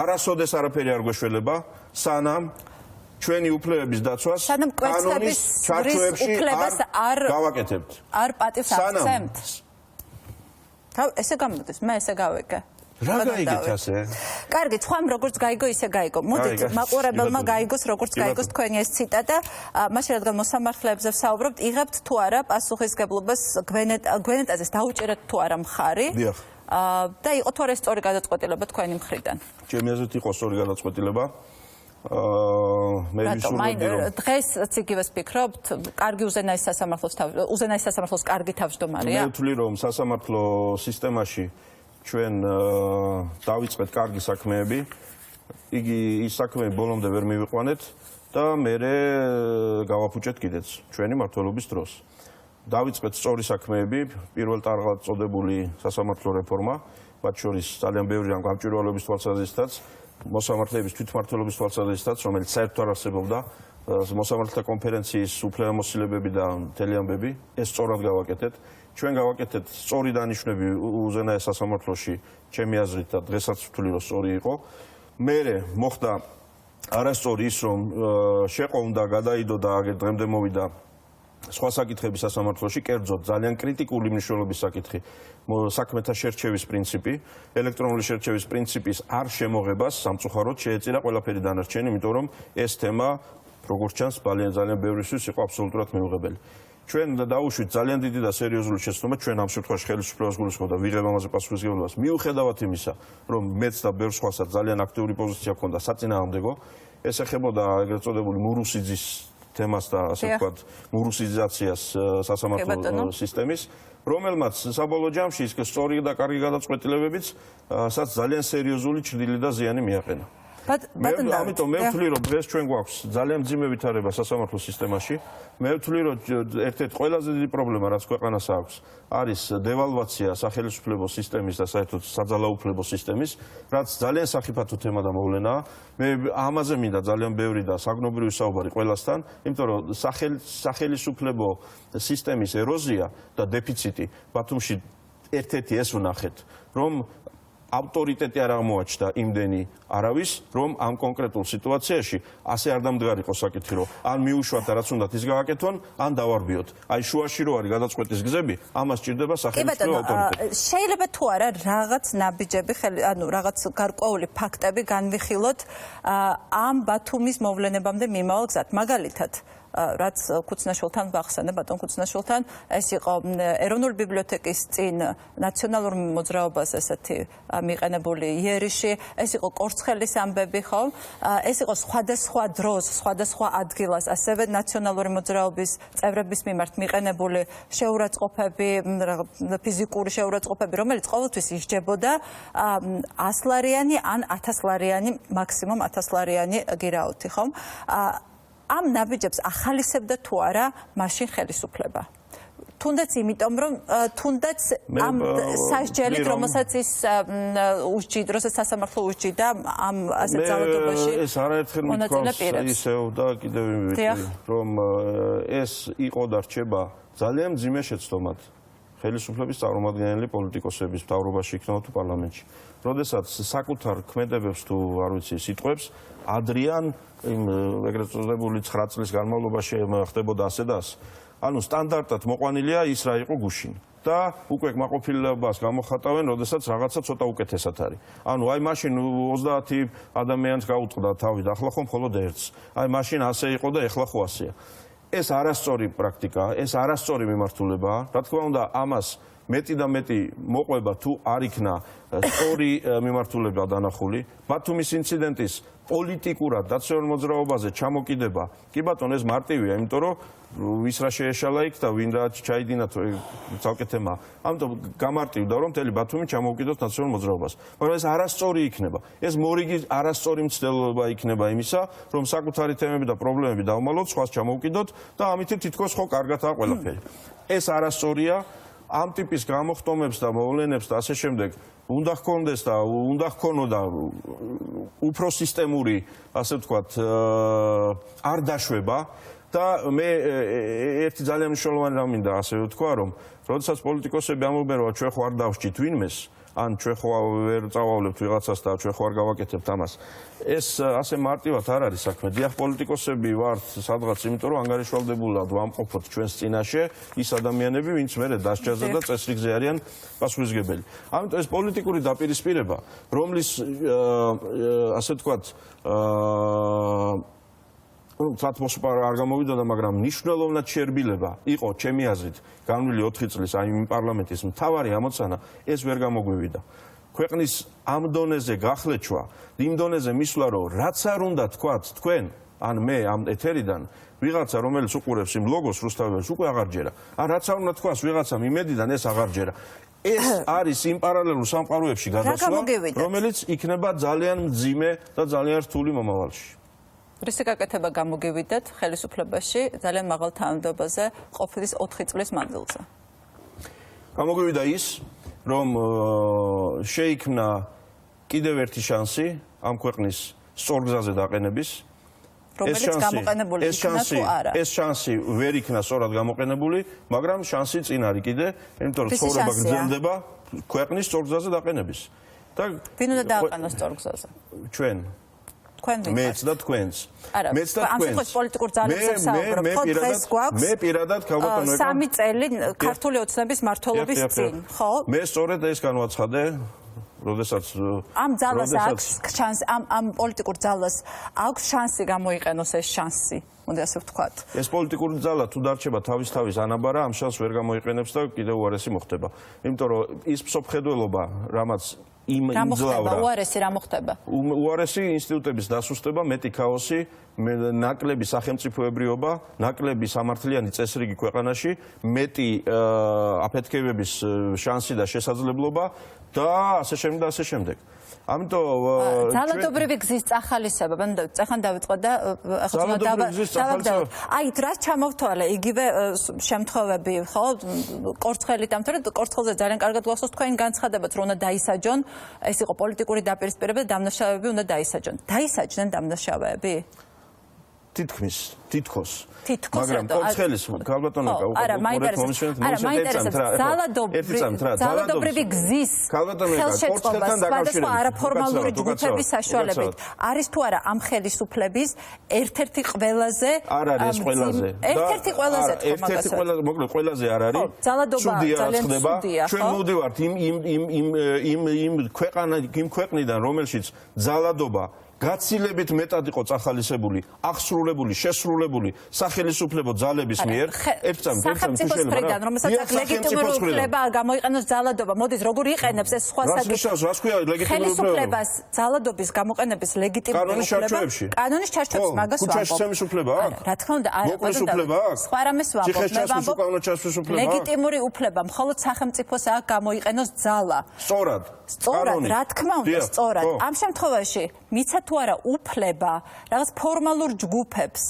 არასოდეს არაფერი არ გვეშველება, სანამ ჩვენი უფლებების დაცვას კანონის ჩარჩოებში არ გავაკეთებთ. არ პატივს აღწევთ. თავ ესე გამოდის, მე ესე გავეკე. რა გაიგეთ ასე? კარგი, თქვამ როგორც გაიგო, ისე გაიგო. მოდით მაყურებელმა გაიგოს, როგორც გაიგოს თქვენი ეს ციტატა. მაშინ რადგან მოსამართლეებზე ვსაუბრობთ, იღებთ თუ არა პასუხისგებლობას გვენეტაზეს დაუჭერეთ თუ არა მხარი? დიახ. და იყო თუ არა სწორი გადაწყვეტილება თქვენი მხრიდან? ჩემი აზრით იყო სწორი გადაწყვეტილება. მე ვისურვებდი რომ დღესაც იგივეს ფიქრობთ, კარგი უზენაეს სასამართლოს კარგი თავმჯდომარეა? მე ვთვლი რომ სასამართლო სისტემაში ჩვენ დავიწყეთ კარგი საქმეები, იგი ის საქმეები ბოლომდე ვერ მივიყვანეთ და მერე გავაფუჭეთ კიდეც ჩვენი მმართველობის დროს. დავიწყეთ სწორი საქმეები, პირველ ტარღად წოდებული სასამართლო რეფორმა, მათ შორის ძალიან ბევრი ამ გამჭვირვალობის თვალსაზრისითაც, მოსამართლეების თვითმმართველობის თვალსაზრისითაც, რომელიც საერთოდ არ არსებობდა, მოსამართლეთა კონფერენციის უფლებამოსილებები და მთელი ამბები, ეს სწორად გავაკეთეთ. ჩვენ გავაკეთეთ სწორი დანიშვნები უზენაეს სასამართლოში, ჩემი აზრით და დღესაც ვთვლი რომ სწორი იყო. მერე მოხდა არასწორი ის რომ შეყოვდა, გადაიდო და აგერ დღემდე მოვიდა სხვა საკითხები სასამართლოში, კერძოდ ძალიან კრიტიკული მნიშვნელობის საკითხი, საქმეთა შერჩევის პრინციპი, ელექტრონული შერჩევის პრინციპის არ შემოღებას სამწუხაროდ შეეწირა ყველაფერი დანარჩენი, იმიტომ რომ ეს თემა როგორც ჩანს ძალიან ბევრისთვის იყო აბსოლუტურად მიუღებელი. ჩვენ დაუშვით ძალიან დიდი და სერიოზული შეცდომა, ჩვენ ამ შემთხვევაში ხელისუფლებას გულისხმობდა ვიღებ ამაზე პასუხისმგებლობას, მიუხედავად იმისა, რომ მეც და ბევრ სხვასაც ძალიან აქტიური პოზიცია ჰქონდა საწინააღმდეგო, ეს ეხებოდა ეგრეთ წოდებული მურუსიძის თემას და ასე ვთქვათ, მურუსიზაციას სასამართლო სისტემის, რომელმაც საბოლოო ჯამში ის სწორი და კარგი გადაწყვეტილებებიც სადაც ძალიან სერიოზული ჩრდილი და ზიანი მიაყენა. ამიტომ მე ვთვლი რომ დღეს ჩვენ გვაქვს ძალიან მძიმე ვითარება სასამართლო სისტემაში. მე ვთვლი რომ ერთ-ერთი ყველაზე დიდი პრობლემა რაც ქვეყანას აქვს არის დევალვაცია სახელმწიფო სისტემის და საერთოდ საძალაუფლებო სისტემის, რაც ძალიან სახიფათო თემა და მოვლენაა. მე ამაზე მინდა ძალიან ბევრი და საგნობრივი საუბარი ყველასთან, იმიტომ რომ სახელმწიფო სისტემის ეროზია და დეფიციტი ბათუმში ერთ-ერთი ეს ვნახეთ, რომ ავტორიტეტი არ აღმოაჩნდა იმდენი არავის, რომ ამ კონკრეტულ სიტუაციაში ასე არ დამდგარიყო საკითხი, რომ ან მიუშვათ და რაც უნდათ ის გავაკეთონ, ან დავარბიოთ. აი შუაში რო არის გადაწყვეტის გზები, ამას სჭირდება სახელმწიფო ავტორიტეტი. შეიძლება თუ არა რაღაც ნაბიჯები, ანუ რაღაც გარკვეული ფაქტები განვიხილოთ ამ ბათუმის მოვლენებამდე მიმავალ გზად. მაგალითად, რაც ქუცნაშვილთან ვახსენე ბატონ ქუცნაშვილთან ეს იყო ეროვნული ბიბლიოთეკის წინ ნაციონალურ მოძრაობას ესეთი მიყენებული იერიში ეს იყო კორცხელის ამბები ხო ეს იყო სხვადასხვა დროს სხვადასხვა ადგილას ასევე ნაციონალური მოძრაობის წევრების მიმართ მიყენებული შეურაცხყოფები ფიზიკური შეურაცხყოფები რომელიც ყოველთვის ისჯებოდა 100 ლარიანი ან 1000 ლარიანი მაქსიმუმ 1000 ლარიანი გირაუთი ხო ამ ნაბიჯებს ახალისებდა თუ არა მაშინ ხელისუფლება თუნდაც იმიტომ რომ თუნდაც ამ სასჯელით რომელსაც ის უსჯიდა როცა სასამართლო უსჯიდა ამ ასეთ ძალადობაში ეს არაერთხელ მithქვავს ისევ და კიდევ ვიმეწი რომ ეს იყო და რჩება ძალიან მძიმე შეცდომად ხელისუფლების წარმომადგენელი პოლიტიკოსების მთავრობაში იქნება თუ პარლამენტში. როდესაც საკუთარ ქმედებებს თუ არ ვიცი სიტყვებს ადრიან იმ ეგრეთ წოდებული 9 წლის განმავლობაში ხდებოდა ასე და ასე. ანუ სტანდარტად მოყვანილია ის რა იყო გუშინ. და უკვე კმაყოფილებას გამოხატავენ, როდესაც რაღაცა ცოტა უკეთესად არის. ანუ აი მაშინ 30 ადამიანს გაუწყდა თავი და ახლა ხომ მხოლოდ ერთს. აი მაშინ ასე იყო და ეხლა ხო ასეა. ეს არასწორი პრაქტიკაა, ეს არასწორი მიმართულებაა. რა თქმა უნდა, ამას მეტი და მეტი მოყვება თუ არ იქნა სწორი მიმართულება დანახული. ბათუმის ინციდენტის პოლიტიკურად დაცველ მოძრაობაზე ჩამოკიდება. კი ბატონო, ეს მარტივია, იმიტომ რომ ვის რა შეეშალა იქ და ვინ რა ჩაიდინა ცალკე თემა. ამიტომ გამარტივდა რომ მთელი ბათუმი ჩამოუკიდოთ დაცველ მოძრაობას. მაგრამ ეს არასწორი იქნება. ეს მორიგი არასწორი მცდელობა იქნება იმისა, რომ საკუთარი თემები და პრობლემები დავმალოთ, სხვას ჩამოუკიდოთ და ამით თითქოს ხო კარგადაა ყველაფერი. ეს არასწორია. ამ ტიპის გამოხტომებს და მოვლენებს და ასე შემდეგ უნდა ჰქონდეს და უნდა ჰქონოდა უფრო სისტემური, ასე ვთქვათ, არ დაშვება და მე ერთი ძალიან მნიშვნელოვანი რამ მინდა ასე ვთქვა, რომ როდესაც პოლიტიკოსები ამბობენ, რომ ჩვენ ხო არ დავსჯით ვინმეს, ან ჩვენ ხო ვერ წავავლებთ ვიღაცას და ჩვენ ხო არ გავაკეთებთ ამას. ეს ასე მარტივად არ არის საქმე. დიახ, პოლიტიკოსები ვართ სადღაც, იმიტომ რომ ანგარიშვალდებულად ვამყოფოთ ჩვენს წინაშე ის ადამიანები, ვინც მერე დასჯაზე და წესრიგზე არიან პასუხისმგებელი. ამიტომ ეს პოლიტიკური დაპირისპირება, რომლის ასე ვთქვათ, არ გამოვიდოდა, მაგრამ მნიშვნელოვნად შეერბილება იყო ჩემი აზრით განვლილი 4 წლის აი პარლამენტის მთავარი ამოცანა ეს ვერ გამოგვივიდა. ქვეყნის ამ დონეზე გახლეჩვა, იმ დონეზე მისვლა, რომ რაც არ უნდა თქვათ თქვენ, ან მე ამ ეთერიდან ვიღაცა რომელიც უყურებს იმ ლოგოს რუსთაველს უკვე აღარ ჯერა. ან რაც არ უნდა თქვას ვიღაცამ იმედიდან ეს აღარ ჯერა. ეს არის იმ პარალელურ სამყაროებში გადასვლა, რომელიც იქნება ძალიან მძიმე და ძალიან რთული მომავალში. რისი გაკეთება გამოგივიდათ ხელისუფლებაში ძალიან მაღალ თანამდებობაზე ყოფნის 4 წლის მანძილზე? გამოგივიდა ის, რომ შეიქმნა კიდევ ერთი შანსი ამ ქვეყნის სწორგზაზე დაყენების. რომელიც გამოყენებული იქნა თუ არა? ეს შანსი ვერ იქნა სწორად გამოყენებული, მაგრამ შანსი წინ არის კიდე, იმიტომ რომ ცხოვრება გრძელდება ქვეყნის სწორგზაზე დაყენების. და ვინ უნდა დააყენოს სწორგზაზე? ჩვენ მეც და თქვენს. მეც და თქვენს. ამ პოლიტიკურ ძალებს საუბრობ. მე პირადად ქალბატონო ეკა 3 წელი ქართული ოცნების მმართველობის წინ, ხო? მე სწორედ ეს განვაცხადე, როდესაც ამ ძალას აქვს შანსი, ამ პოლიტიკურ ძალას აქვს შანსი გამოიყენოს ეს შანსი. უნდა ასე ვთქვათ. ეს პოლიტიკური ძალა თუ დარჩება თავის ანაბარა, ამ შანსს ვერ გამოიყენებს და კიდევ უარესი მოხდება. იმიტომ რომ ის მსოფლმხედველობა, რამაც გამოხდება უარესი რა მოხდება? უარესი ინსტიტუტების დასუსტება, მეტი ქაოსი, ნაკლები სახელმწიფოებრიობა, ნაკლები სამართლიანი წესრიგი ქვეყანაში, მეტი აფეთქებების შანსი და შესაძლებლობა და ასე შემდეგ და ასე შემდეგ. ამიტომ ძალადობრივი გზის წახალისება, წახან დავიწყო და ახლა აი რა ჩამოვთვალე იგივე შემთხვევები, ხო? კორცხელით ამიტომ კორცხელზე ძალიან კარგად გახსოვს თქვენ განცხადებაც რომ უნდა დაისაჯონ, ეს იყო პოლიტიკური დაპირისპირება და დამნაშავეები უნდა დაისაჯონ. დაისაჯნენ დამნაშავეები? თითქოს. მაგრამ კორცხელის ქალბატონო ძალადობრივი გზის ხელშეწყობა სხვადასხვა არაფორმალური ჯგუფების საშუალებით არის თუ არა ამ ხელისუფლების ერთ-ერთი ყველაზე ერთ-ერთი ყველაზე მოკლედ ყველაზე არ არის ცუდია ხდება ჩვენ მოვდივართ იმ ქვეყნიდან რომელშიც ძალადობა გაცილებით მეტად იყო წახალისებული, აღსრულებული, შესრულებული სახელმწიფო ძალების მიერ. სახელმწიფოს მხრიდან, რომელსაც ლეგიტიმური უფლება გამოიყენოს ძალადობა. მოდით, როგორ იყენებს ეს სხვა საკითხი. ხელისუფლებას ძალადობის გამოყენების ლეგიტიმური უფლება. კანონის ჩარჩოების მაგას ვამბობ. ქუჩაში წემის უფლება აქვს? რა თქმა უნდა, არა, სხვა რამეს ვამბობ. მე ვამბობ ლეგიტიმური უფლება, მხოლოდ სახელმწიფოს აქვს გამოიყენოს ძალა. სწორად, რა თქმა უნდა, სწორად. ამ შემთხვევაში მიცა თუ არა უფლება რაღაც ფორმალურ ჯგუფებს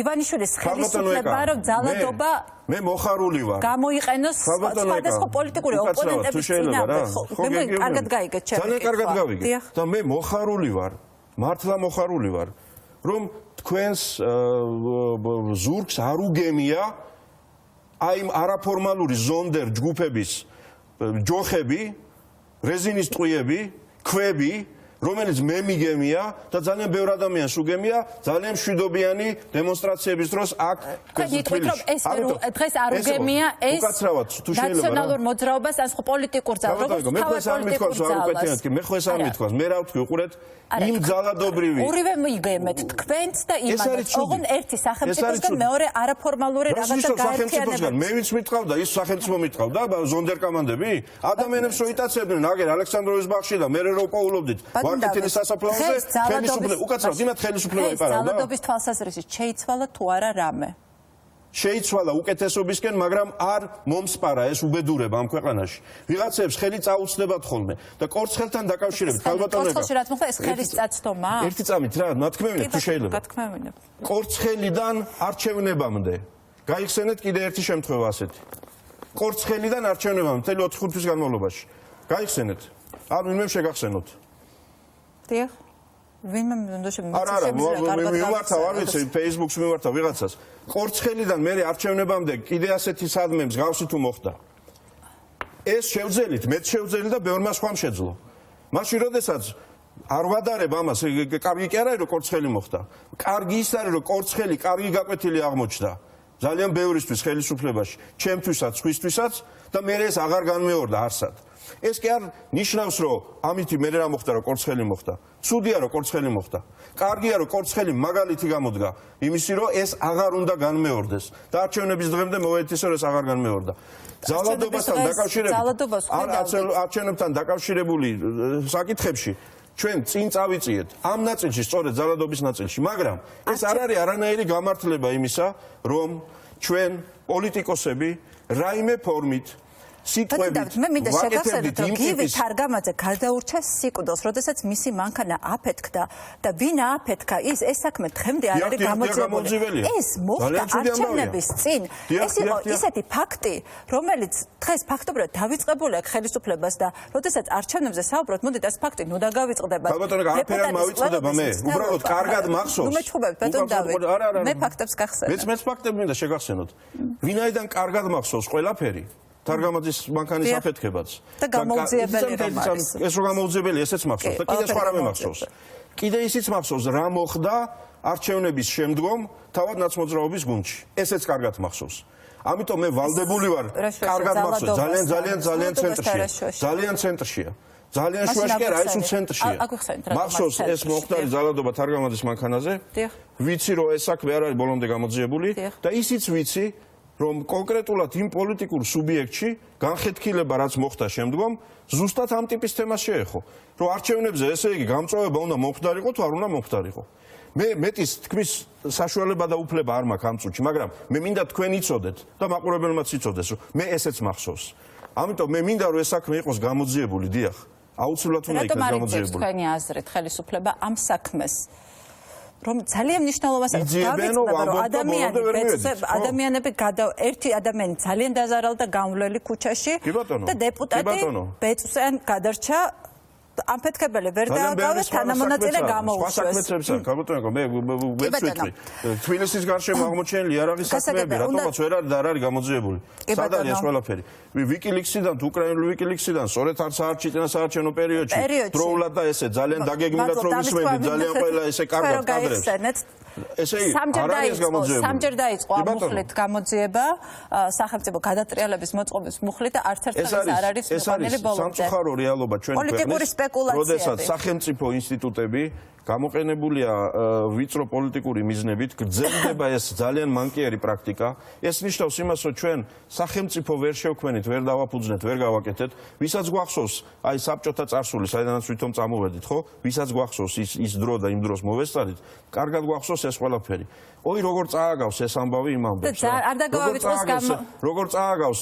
ივანიშვილის ხელისუფლება რომ ძალადობა მე მოხარული ვარ გამოიყენოს სხვადასხვა პოლიტიკური ოპონენტების წინააღმდეგ. მე კარგად გაიგეთ ჩემი ძალიან კარგად გავიგე და მე მოხარული ვარ, მართლა მოხარული ვარ, რომ თქვენს ზურგს არ უგემია აი იმ არაფორმალური ზონდერ ჯგუფების ჯოხები, რეზინის ტყვიები, ქვები, რომელიც მე მიგემია და ძალიან ბევრ ადამიანს უგემია ძალიან მშვიდობიანი დემონსტრაციების დროს აქ ეს დღეს არ უგემია ეს ნაციონალურ მოძრაობას ან სხვა პოლიტიკურ ძალას, როგორც თავად პოლიტიკურ ძალას. მე ხო ეს არ მithქვას, მე რა ვთქვი, უყურეთ, იმ ძალადობრივი ორივე მიიგემეთ თქვენც და იმას, ოღონ ერთი სახელმწიფოსგან მეორე არაფორმალური რაღაცა გაერთიანებები. მე ვინც მithყავდა, ის სახელმწიფო მithყავდა, ზონდერ კომანდები, ადამიანებს რო იტაცებდნენ აგერ ალექსანდროვის ბაღში და მე რო პოულობდით ვარკეთილის სასაფლაოზე, ხელისუფლება, უკაცრავად იმათ ხელისუფლება იპარავდა. ძალადობის თვალსაზრისით შეიცვალა თუ არა რამე? შეიცვალა უკეთესობისკენ, მაგრამ არ მომსპარა ეს უბედურება ამ ქვეყანაში. ვიღაცებს ხელი წაუცდებათ ხოლმე და კორცხელთან დაკავშირებით, ქალბატონო ეკა. კორცხელში რა თქმა უნდა ეს ხელის წაცდომა? ერთი წამით რა, ნათქმევინეთ თუ შეიძლება. გათქმევინებ. კორცხელიდან არჩევნებამდე. გაიხსენეთ კიდე ერთი შემთხვევა ასეთი. კორცხელიდან არჩევნებამდე მთელი 4-5 თვის განმავლობაში. გაიხსენეთ. არ ვინმე შეგახსენოთ. დიახ. ვინმე უნდა არა, მიმართავ, არ ვიცი, Facebook-ს მიმართავ ვიღაცას. კორცხელიდან მე არჩევნებამდე კიდე ასეთი სადმე მსგავსი თუ მოხდა. ეს შევძელით, მეც შევძელი და ბევრმა სხვამ შეძლო. მაშინ როდესაც არ ვადარებ ამას, კარგი კი არა, რომ კორცხელი მოხდა. კარგი ის არის, რომ კორცხელი კარგი გაკვეთილი აღმოჩნდა. ძალიან ბევრისთვის ხელისუფლებაში, ჩემთვისაც, სხვისთვისაც და მე ეს აღარ განმეორდა არსად. ეს კი არ ნიშნავს, რომ ამითი მე რა მოხდა, რომ კორცხელი მოხდა. ცუდია, რომ კორცხელი მოხდა. კარგია, რომ კორცხელი მაგალითი გამოდგა იმისი, რომ ეს აღარ უნდა განმეორდეს. და არჩევნების დღემდე მოვედით, რომ ეს აღარ განმეორდა. ძალადობასთან არჩევნებთან დაკავშირებული საკითხებში ჩვენ წინ წავიწიეთ ამ ნაწილში, სწორედ ძალადობის ნაწილში, მაგრამ ეს არ არის არანაირი გამართლება იმისა, რომ ჩვენ პოლიტიკოსები რაიმე ფორმით სიტყვებით მე მინდა შეგახსენოთ, რომ გივი თარგამაძე გადაურჩა სიკვდილს, როდესაც მისი მანქანა აფეთქდა და ვინ აფეთქა ის საქმე დღემდე არ არის გამოძიებული. ეს მოხდა არჩევნების წინ. ეს იყო ისეთი ფაქტი, რომელიც დღეს ფაქტობრივად დავიწყებული აქვს ხელისუფლებას და როდესაც არჩევნებზე საუბრობთ, მოდით ეს ფაქტი ნუ დაგავიწყდებათ. ბატონო, არაფერი არ მავიწყდება მე. უბრალოდ კარგად მახსოვს. ნუ მეჩხუბებთ, ბატონ დავით. მე ფაქტებს გახსენებ. მეც ფაქტები მინდა შეგახსენოთ. ვინაიდან კარგად მახსოვს ყველაფერი თარგამაძის მანქანის აფეთქებაც და გამოუძიებელი რომ არის. ეს რო გამოუძიებელი, ესეც მახსოვს და კიდე სხვა რამე მახსოვს. კიდე ისიც მახსოვს რა მოხდა არჩევნების შემდგომ თავად ნაცმოძრაობის გუნდში. ესეც კარგად მახსოვს. ამიტომ მე ვალდებული ვარ კარგად მახსოვს. ძალიან ცენტრშია. ძალიან ცენტრშია. ძალიან შუაში არა, ის ცენტრშია. მახსოვს ეს მოხდარი ძალადობა თარგამაძის მანქანაზე. ვიცი რომ ეს საქმე არ არის ბოლომდე გამოძიებული და ისიც ვიცი რომ კონკრეტულად იმ პოლიტიკურ სუბიექტში განხეთქილება რაც მოხდა შემდგომ ზუსტად ამ ტიპის თემას შეეხო. რომ არჩევნებზე ესე იგი გამწვავება უნდა მომხდარიყო თუ არ უნდა მომხდარიყო. მე მეტის თქმის საშუალება და უფლება არ მაქვს ამ წუთში, მაგრამ მე მინდა თქვენ იცოდეთ და მაყურებელმაც იცოდეს, რომ მე ესეც მახსოვს. ამიტომ მე მინდა რომ ეს საქმე იყოს გამოძიებული, დიახ. აუცილებლად უნდა იყოს გამოძიებული. რატომ არ თქვენი აზრით ხელისუფლება ამ საქმეს? რომ ძალიან მნიშვნელოვანია დავიწყდება რომ ადამიანები ერთი ადამიანი ძალიან დაზარალდა გამვლელი ქუჩაში და დეპუტატი ბეწვზე გადარჩა ამფეთქებელი ვერ დააგავეს თანამონაწილე გამოუშვეს. ბატონო, მე ვეცვიტყვი. თბილისის გარშემო აღმოჩენილი იარაღის საქმეები რატომაც ვერ არის და არ არის გამოძიებული. სად არის ეს ყველაფერი? ვიკილიქსიდან თუ უკრაინული ვიკილიქსიდან სწორედ საარჩევნო პერიოდში დროულად და ესე ძალიან დაგეგმილად რომ ისმენდით ძალიან ყველა ესე კარგად კადრებს. სამჯერ დაიწყო ამ მუხლით გამოძიება სახელმწიფო გადატრიალების მოწყობის მუხლით და არც ერთხელ არ არის მიყვანილი ბოლომდე. სამწუხარო რეალობა ჩვენ ქვეყნის, როდესაც სახელმწიფო ინსტიტუტები გამოყენებულია ვიწრო პოლიტიკური მიზნებით, გრძელდება ეს ძალიან მანკიერი პრაქტიკა. ეს ნიშნავს იმას, რომ ჩვენ სახელმწიფო ვერ შევქმნით, ვერ დავაფუძნეთ, ვერ გავაკეთეთ, ვისაც გვახსოვს, აი საბჭოთა წარსული, საიდანაც ვითომ წამოვედით, ხო? ვისაც გვახსოვს ის დრო და იმ დროს მოვესწარით, კარგად გვახსოვს ეს ყველაფერი. ой, როგორ წააგავს ეს ამბავი იმ ამბებს. როგორ წააგავს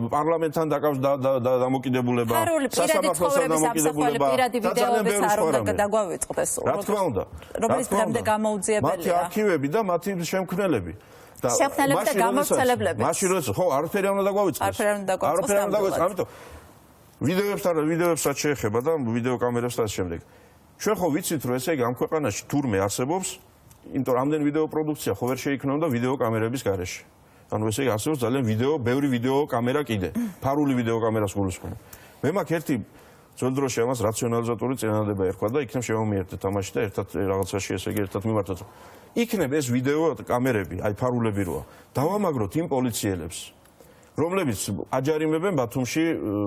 პარლამენტთან დაკავს დამოკიდებულება, სასამართლოსთან დამოკიდებულება და ძალიან ბევრი სხვა დაგვავიწყდეს. რა თქმა უნდა, რომელიც დღემდე გამოუძიებელია. მათი არქივები და მათი შემქმნელები. შემქმნელები და გამავრცელებლები. მაშინ როცა ხო არაფერი არ უნდა დაგვავიწყდეს. არაფერი არ უნდა დაგვავიწყდეს. ამიტომ ვიდეოებსაც შეეხება და ვიდეო კამერებს და შემდეგ. ჩვენ ხო ვიცით, რომ ესე იგი ამ ქვეყანაში თურმე არსებობს, იმიტომ რამდენი ვიდეო პროდუქცია ხო ვერ შეიქმნებოდა ვიდეო კამერების გარეშე. ანუ ესე იგი არსებობს ძალიან ბევრი ვიდეო კამერა კიდე. ფარული ვიდეო კამერას გულისხმობ. მე მაქვს ერთი ძველ დროში ამას რაციონალიზატორი წინადადება ერქვა და იქნებ შევამიერთეთ ამაში და ერთად რაღაცაში ესე იგი ერთად მივართოთ. იქნებ ეს ვიდეო კამერები, აი ფარულები როა, დავამაგროთ იმ პოლიციელებს, რომლებიც აჯარიმებენ ბათუმში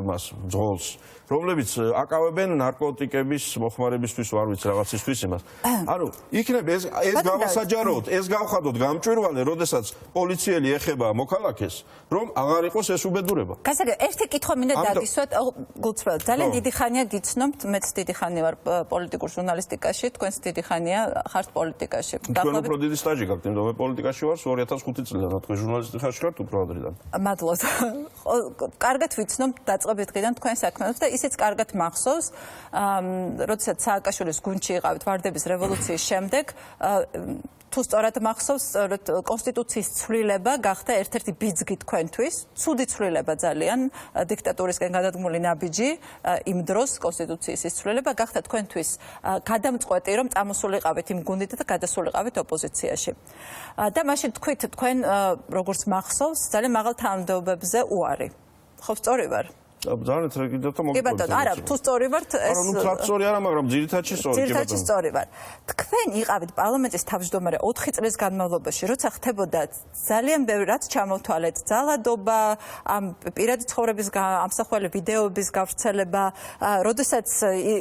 მას ძღოლს, რომლებიც აკავებენ ნარკოტიკების მოხმარებისთვის ვარ ვიცი რაღაცისთვის იმას. ანუ იქნებ ეს გავასაჯაროთ, ეს გავხადოთ გამჭვირვალე, როდესაც პოლიციელი ეხება მოქალაქეს, რომ აღარ იყოს ეს უბედურება. გასაგებია, ერთი კითხვა მინდა დაგისვათ, გულწრფელად. ძალიან დიდი ხანია გიცნობთ, მეც დიდი ხანი ვარ პოლიტიკურ ჟურნალისტიკაში, თქვენც დიდი ხანია ხართ პოლიტიკაში. თქვენ უფრო დიდი სტაჟი გაქვთ, იმიტომ მე პოლიტიკაში ვარ 2005 წლიდან, თქვენ ჟურნალისტიკაში ხართ უფრო ადრიდან. მადლობა. კარგად ვიცნობთ დაწყების დღიდან თქვენ საქმიანობას და ისიც კარგად მახსოვს, როდესაც სააკაშვილის გუნდში იყავით ვარდების რევოლუციის შემდეგ, თუ სწორად მახსოვს, კონსტიტუციის ცვლილება გახდა ერთ-ერთი ბიძგი თქვენთვის, ცუდი ცვლილება ძალიან, დიქტატურისკენ გადადგმული ნაბიჯი, იმ დროს კონსტიტუციის ის ცვლილება გახდა თქვენთვის გადამწყვეტი, რომ წამოსულიყავით იმ გუნდით და გადასულიყავით ოპოზიციაში. და მაშინ თქვით, თქვენ როგორც მახსოვს, ძალიან მაღალ თანამდებობებზე უარი. ხო, სწორი ვარ? ძალიან რეგიდოთ და მოგიყვებით. კი ბატონო, არა, თუ სწორი ვართ, ეს ანუ სწორი არა, მაგრამ ძირითადში სწორი, კი ბატონო. ძირითადში სწორი ვარ. თქვენ იყავით პარლამენტის თავმჯდომარე 4 წლის განმავლობაში, როცა ხდებოდა ძალიან ბევრი რაც ჩამოვთვალეთ, ძალადობა, ამ პირადი ცხოვრების ამსახველი ვიდეოების გავრცელება, როდესაც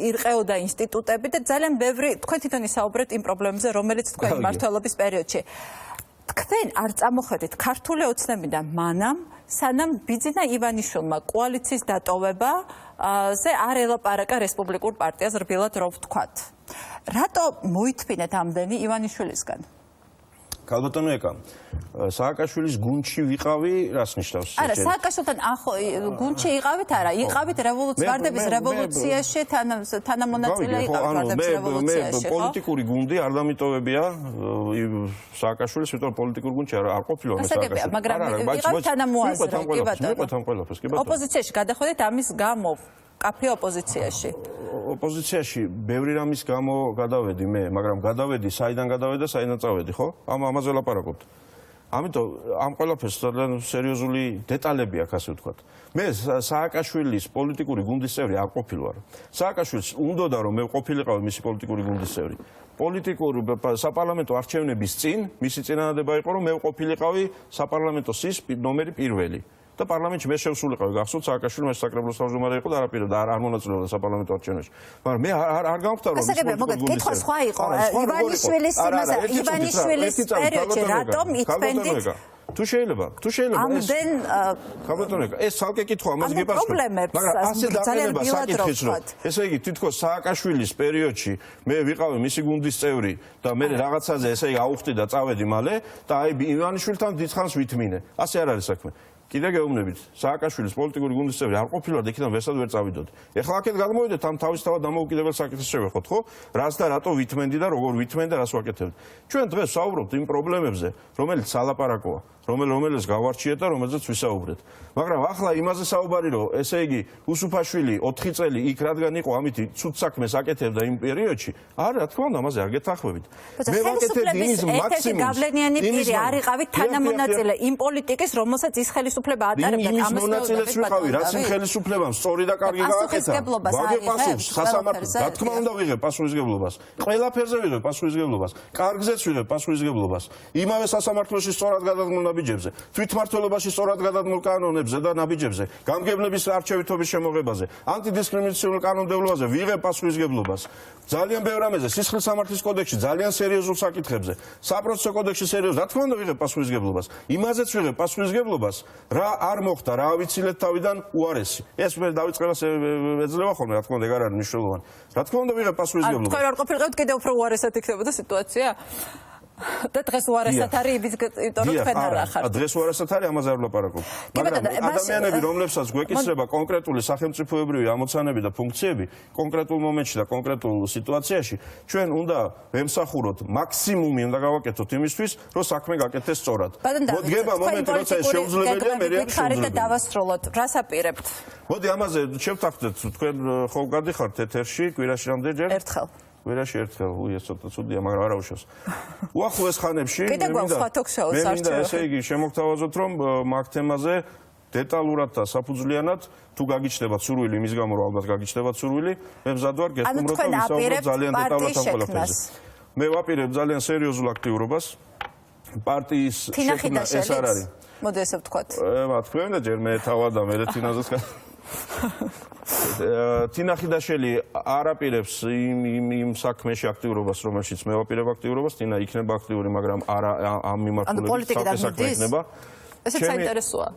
ირყეოდა ინსტიტუტები და ძალიან ბევრი თქვენ თვითონ ისაუბრეთ იმ პრობლემებზე, რომელიც თქვენი მმართველობის პერიოდში. თქვენ არ წამოხედით ქართული ოცნებიდან მანამ, სანამ ბიძინა ივანიშვილმა კოალიციის დატოვებაზე არ ელაპარაკა რესპუბლიკურ პარტიას რბილად რო ვთქვათ. რატო მოითმინეთ ამდენი ივანიშვილისგან? ქალბატონო ეკა, სააკაშვილის გუნდში ვიყავი, რას ნიშნავს? არა, სააკაშვილთან გუნდში იყავით, არა, იყავით ვარდების რევოლუციაში, თანამონაწილე იყავით ვარდების რევოლუციაში, ხო? მე პოლიტიკური გუნდი არ დამიტოვებია სააკაშვილის, იმიტომ რომ პოლიტიკურ გუნდში არ ყოფილა მე სააკაშვილი. მაგრამ იყავით თანამოაზრე, კი ბატონო. ოპოზიციაში გადახვედით ამის გამო. კაფე ოპოზიციაში. ოპოზიციაში ბევრი რამის გამო გადავედი მე, მაგრამ გადავედი, საიდან გადავედი და საიდან წავედი, ხო? ამაზე ლაპარაკობთ. ამიტომ ამ ყველაფერს ძალიან სერიოზული დეტალები აქვს, ასე ვთქვათ. მე სააკაშვილის პოლიტიკური გუნდის წევრი არ ყოფილვარ. სააკაშვილს უნდოდა რომ მე ყოფილიყავი მისი პოლიტიკური გუნდის წევრი. პოლიტიკური საპარლამენტო არჩევნების წინ მისი წინადადება იყო რომ მე ყოფილიყავი საპარლამენტო სის ნომერი პირველი. და პარლამენტში მე შევსულიყავი, გახსოვთ სააკაშვილი მე საკრებულოს თავმჯდომარე იყო და არაპირებდა არ მონაწილეობდა საპარლამენტო არჩევნებში. მაგრამ მე არ გამختار რომ კითხვა სხვა იყო. ივანიშვილის პერიოდში რატომ ითქვენდით? თუ შეიძლება ამდენ ქალბატონო ეს ცალკე კითხვა ამას გიპასუხებ. მაგრამ ასე დაყენება საკითხის რომ ესე იგი თითქოს სააკაშვილის პერიოდში მე ვიყავი მისი გუნდის წევრი და მე რაღაცაზე ესე იგი აუხტი და წავედი მალე და აი ივანიშვილთან დიდხანს ვითმინე. ასე არ არის საქმე. კიდე გეუბნებით, სააკაშვილის პოლიტიკური გუნდის წევრი არ ყოფილა და იქიდან ვერსად ვერ წავიდოდი. ეხლა აქეთ გადმოვიდეთ ამ თავისთავად დამოუკიდებელ საკითხს შევეხოთ, ხო? რას და რატო ვითმენდი და როგორ ვითმენ და რას ვაკეთებდი. ჩვენ დღეს ვსაუბრობთ იმ პრობლემებზე, რომელიც სალაპარაკოა, რომელსაც გავარჩიეთ და რომელზეც ვისაუბრეთ. მაგრამ ახლა იმაზე საუბარი რომ ესე იგი უსუფაშვილი 4 წელი იქ რადგან იყო ამითი ცუდ საქმეს აკეთებდა იმ პერიოდში, არა, რა თქმა უნდა, ამაზე არ გეთანხმებით. მე ვაკეთებდი ის მაქსიმუმს. გავლენიანი პირი არ იყავით თანამონაწილე იმ პოლიტიკის, რომელსაც ის ხელისუფლება ხელისუფლება ატარებდა ამის მონაწილეც ვიყავი, რაც იმ ხელისუფლებამ სწორი და კარგი გააკეთა. ვაგებ პასუხს სასამართლოს, რა თქმა უნდა ვიღებ პასუხისგებლობას. ყველაფერზე ვიღებ პასუხისგებლობას. კარგზეც ვიღებ პასუხისგებლობას. იმავე სასამართლოში სწორად გადადგმულ ნაბიჯებზე, თვითმმართველობაში სწორად გადადგმულ კანონებზე და ნაბიჯებზე, გამგებლების არჩევითობის შემოღებაზე, ანტიდისკრიმინაციულ კანონმდებლობაზე ვიღებ პასუხისგებლობას. ძალიან ბევრ რამეზე, სისხლის სამართლის კოდექსში ძალიან სერიოზულ საკითხებზე, საპროცესო კოდექსში სერიოზულ, რა თქმა უნდა ვიღებ პასუხისგებლობას. იმაზეც ვიღებ პასუხისგებლობას, რა არ მოხდა, რა ავიცილეთ თავიდან უარესი. ეს მე დავიწყებას ეძლევა ხოლმე, რა თქმა უნდა, ეგ არ არის მნიშვნელოვანი. რა თქმა უნდა ვიღებ პასუხისგებლობას. თქვენ არ ყოფილიყავთ კიდევ უფრო უარესად იქნებოდა სიტუაცია? და დღეს უარესად არის იმის იმიტომ რომ თქვენ არ ახართ. დღეს უარესად არის, ამაზე არ ვლაპარაკობ. მაგრამ ადამიანები, რომლებსაც გვეკისრება კონკრეტული სახელმწიფოებრივი ამოცანები და ფუნქციები, კონკრეტულ მომენტში და კონკრეტულ სიტუაციაში, ჩვენ უნდა ვემსახუროთ, მაქსიმუმი უნდა გავაკეთოთ იმისთვის, რომ საქმე გაკეთდეს სწორად. მოდგება მომენტი, როცა ეს შეუძლებელია, მე რეაქცია შეუძლებელია. დავასრულოთ, რას აპირებთ? მოდი ამაზე შევთანხმდეთ, თქვენ ხო გადიხართ ეთერში კვირაში რამდენჯერ? ერთხელ. კვირაში ერთხელ, ეს ცოტა ცუდია, მაგრამ არა უშავს. უახლოეს ხანებში კიდე გვაქვს სხვა თოქ-შოუს არჩევანი. ესე იგი, შემოგთავაზოთ, რომ მაგ თემაზე დეტალურად და საფუძვლიანად თუ გაგიჩნდებათ სურვილი, იმის გამო რომ ალბათ გაგიჩნდებათ სურვილი, მე მზად ვარ გესტუმროთ და ვისაუბროთ ძალიან დეტალურად ამ ყველაფერზე. მე ვაპირებ ძალიან სერიოზულ აქტიურობას. პარტიის შექმნა ეს არ არის. მოდი ესე ვთქვათ. თქვენ და ჯერ მე თავად და მე თინაზეც თინა ხიდაშელი არ აპირებს იმ საქმეში აქტიურობას, რომელშიც მე ვაპირებ აქტიურობას, თინა იქნება აქტიური, მაგრამ არა ამ მიმართულებით საქმე იქნება. ესეც საინტერესოა.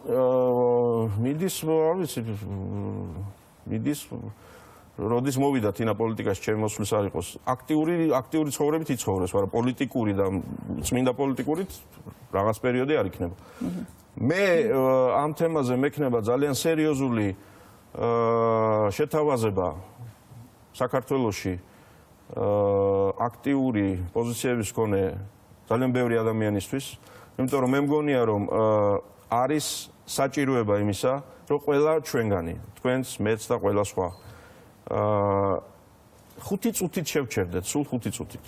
მიდის, არ ვიცი, მიდის როდის მოვიდა თინა პოლიტიკაში, ჩემი მოსვლის არ იყოს. აქტიური ცხოვრებით იცხოვრეს, მაგრამ პოლიტიკური და წმინდა პოლიტიკურით რაღაც პერიოდი არ იქნება. მე ამ თემაზე მექნება ძალიან სერიოზული შეთავაზება საქართველოში აქტიური პოზიციების მქონე ძალიან ბევრი ადამიანისთვის, იმიტომ რომ მე მგონია რომ არის საჭიროება იმისა, რომ ყველა ჩვენგანი, თქვენც, მეც და ყველა სხვა 5 წუთით შევჩერდეთ, სულ 5 წუთით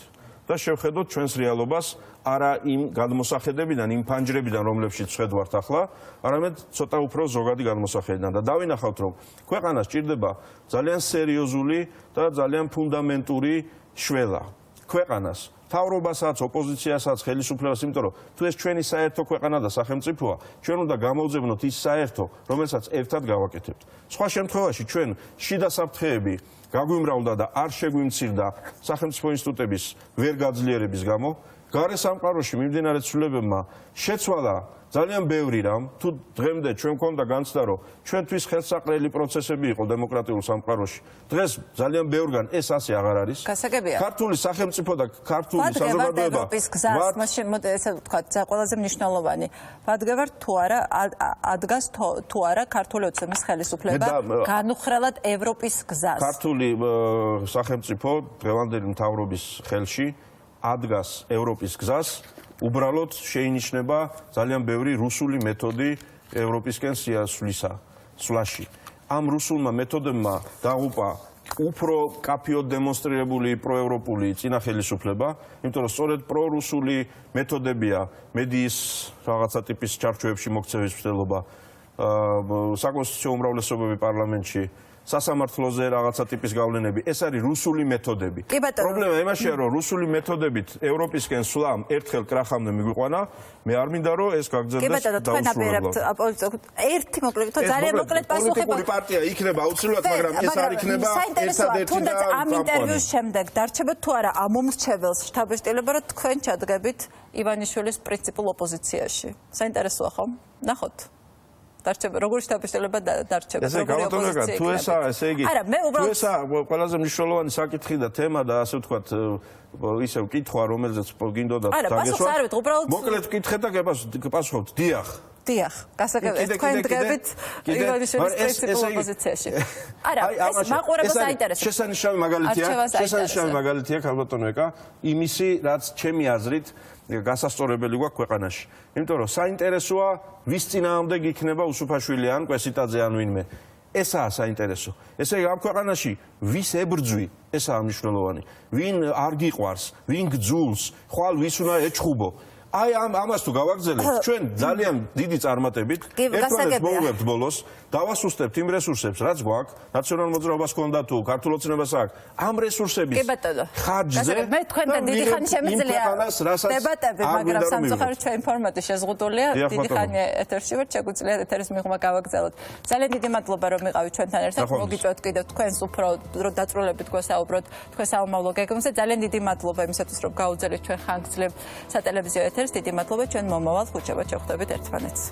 და შევხედოთ ჩვენს რეალობას, არა იმ გადმოსახედებიდან, იმ ფანჯრებიდან, რომლებშიც ვხედავთ ახლა, არამედ ცოტა უფრო ზოგადი გადმოსახედიდან და დავინახავთ, რომ ქვეყანას ჭირდება ძალიან სერიოზული და ძალიან ფუნდამენტური შველა. ქვეყანას, მთავრობასაც, ოპოზიციასაც, ხელისუფლებას, იმიტომ რომ თუ ეს ჩვენი საერთო ქვეყანა და სახელმწიფოა, ჩვენ უნდა გამოვძებნოთ ის საერთო, რომელსაც ერთად გავაკეთებთ. სხვა შემთხვევაში ჩვენ შიდა საფრთხეები გაგვიმრავლდა და არ შეგვიმცირდა სახელმწიფო ინსტიტუტების ვერ გაძლიერების გამო, გარე სამყაროში მიმდინარე ცვლილებებმა შეცვალა ძალიან ბევრი რამ, თუ დღემდე ჩვენ გვქონდა განცდა, რომ ჩვენთვის ხელსაყრელი პროცესები იყო დემოკრატიულ სამყაროში. დღეს ძალიან ბევრგან ეს ასე აღარ არის. გასაგებია. ქართული სახელმწიფო და ქართული საზოგადოება მაშინ ესე ვთქვათ, ყველაზე მნიშვნელოვანი. ვადგევართ თუ არა, ადგას თუ არა ქართული ოცნების ხელისუფლება განუხრელად ევროპის გზას. ქართული სახელმწიფო დღევანდელი მთავრობის ხელში ადგას ევროპის გზას. უბრალოდ შეინიშნება ძალიან ბევრი რუსული მეთოდი ევროპისკენ სვლაში. ამ რუსულმა მეთოდებმა დაღუპა უფრო კაფეოდ დემონსტრირებული პროევროპული წინა ხელისუფლება, იმიტომ რომ სწორედ პრორუსული მეთოდებია მედიის რაღაცა ტიპის ჩარჩოებში მოქცევის მცდელობა, საკონსტიტუციო უმრავლესობები პარლამენტში, სასამართლოზე რაღაცა ტიპის გავლენები, ეს არის რუსული მეთოდები. პრობლემა იმაშია, რომ რუსული მეთოდებით ევროპისკენ სვლამ ერთხელ კრახამდე მიგვიყვანა, მე არ მინდა რომ ეს გაგრძელდეს დაუსრულებლად. ერთი მოკლედ, ძალიან მოკლედ პასუხი. პოლიტიკური პარტია იქნება აუცილებლად, მაგრამ ეს არ იქნება ერთადერთი და ამ ინტერვიუს შემდეგ დარჩებოთ თუ არა ამ მომრჩეველს შთაბეჭდილება, რომ თქვენ ჩადგებით ივანიშვილის პრინციპულ ოპოზიციაში. საინტერესოა ხომ? ნახოთ. დარჩება როგორ შეთაბეჭდილება დარჩება როგორი ოპოზიცია თუ ესაა ესე იგი თუ ესაა ყველაზე მნიშვნელოვანი საკითხი და თემა და ასე ვთქვათ ისევ კითხვა რომელზეც გინდოდა დაგესვა მოკლედ ვკითხეთ და გპასუხობთ დიახ გასაგებია თქვენ დგებით ივანიშვილის პრინციპულ ოპოზიციაში არა ეს მაყურებელს საინტერესო შესანიშნავი მაგალითია ქალბატონო ეკა იმისი რაც ჩემი აზრით გასასწორებელი გვაქვს ქვეყანაში. იმიტომ რომ საინტერესოა ვის წინააღმდეგ იქნება უსუფაშვილი ან კვესიტაძე ან ვინმე. ესაა საინტერესო. ესე იგი ამ ქვეყანაში ვის ებრძვი, ესაა მნიშვნელოვანი. ვინ არ გიყვარს, ვინ გძულს, ხვალ ვის უნდა ეჩხუბო. აი ამას თუ გავაგრძელებთ, ჩვენ ძალიან დიდი წარმატებით ერთმანეთს მოვუღებთ ბოლოს, დავასუსტებთ იმ რესურსებს, რაც გვაქვს, ნაციონალურ მოძრაობას ჰქონდა თუ ქართულ ოცნებას აქვს, ამ რესურსების ხარჯზე მე თქვენთან დიდი ხანი შემიძლია დებატები, მაგრამ სამწუხაროდ ჩვენ ფორმატი შეზღუდულია, დიდი ხანი ეთერში ვართ, შეგვიძლია ეთერის მიღმა გავაგრძელოთ. ძალიან დიდი მადლობა რომ იყავით ჩვენთან ერთად, მოგიწვევთ კიდევ თქვენს უფრო დაწვრილებით გვესაუბროთ თქვენ საომავლო გეგმაზე. ძალიან დიდი მადლობა იმისათვის რომ გაუძლებთ ჩვენ ხანგრძლივ სატელევიზიო ეთერს. დიდი მადლობა ჩვენ მომავალ ხუთშაბათს შევხვდებით ერთმანეთს.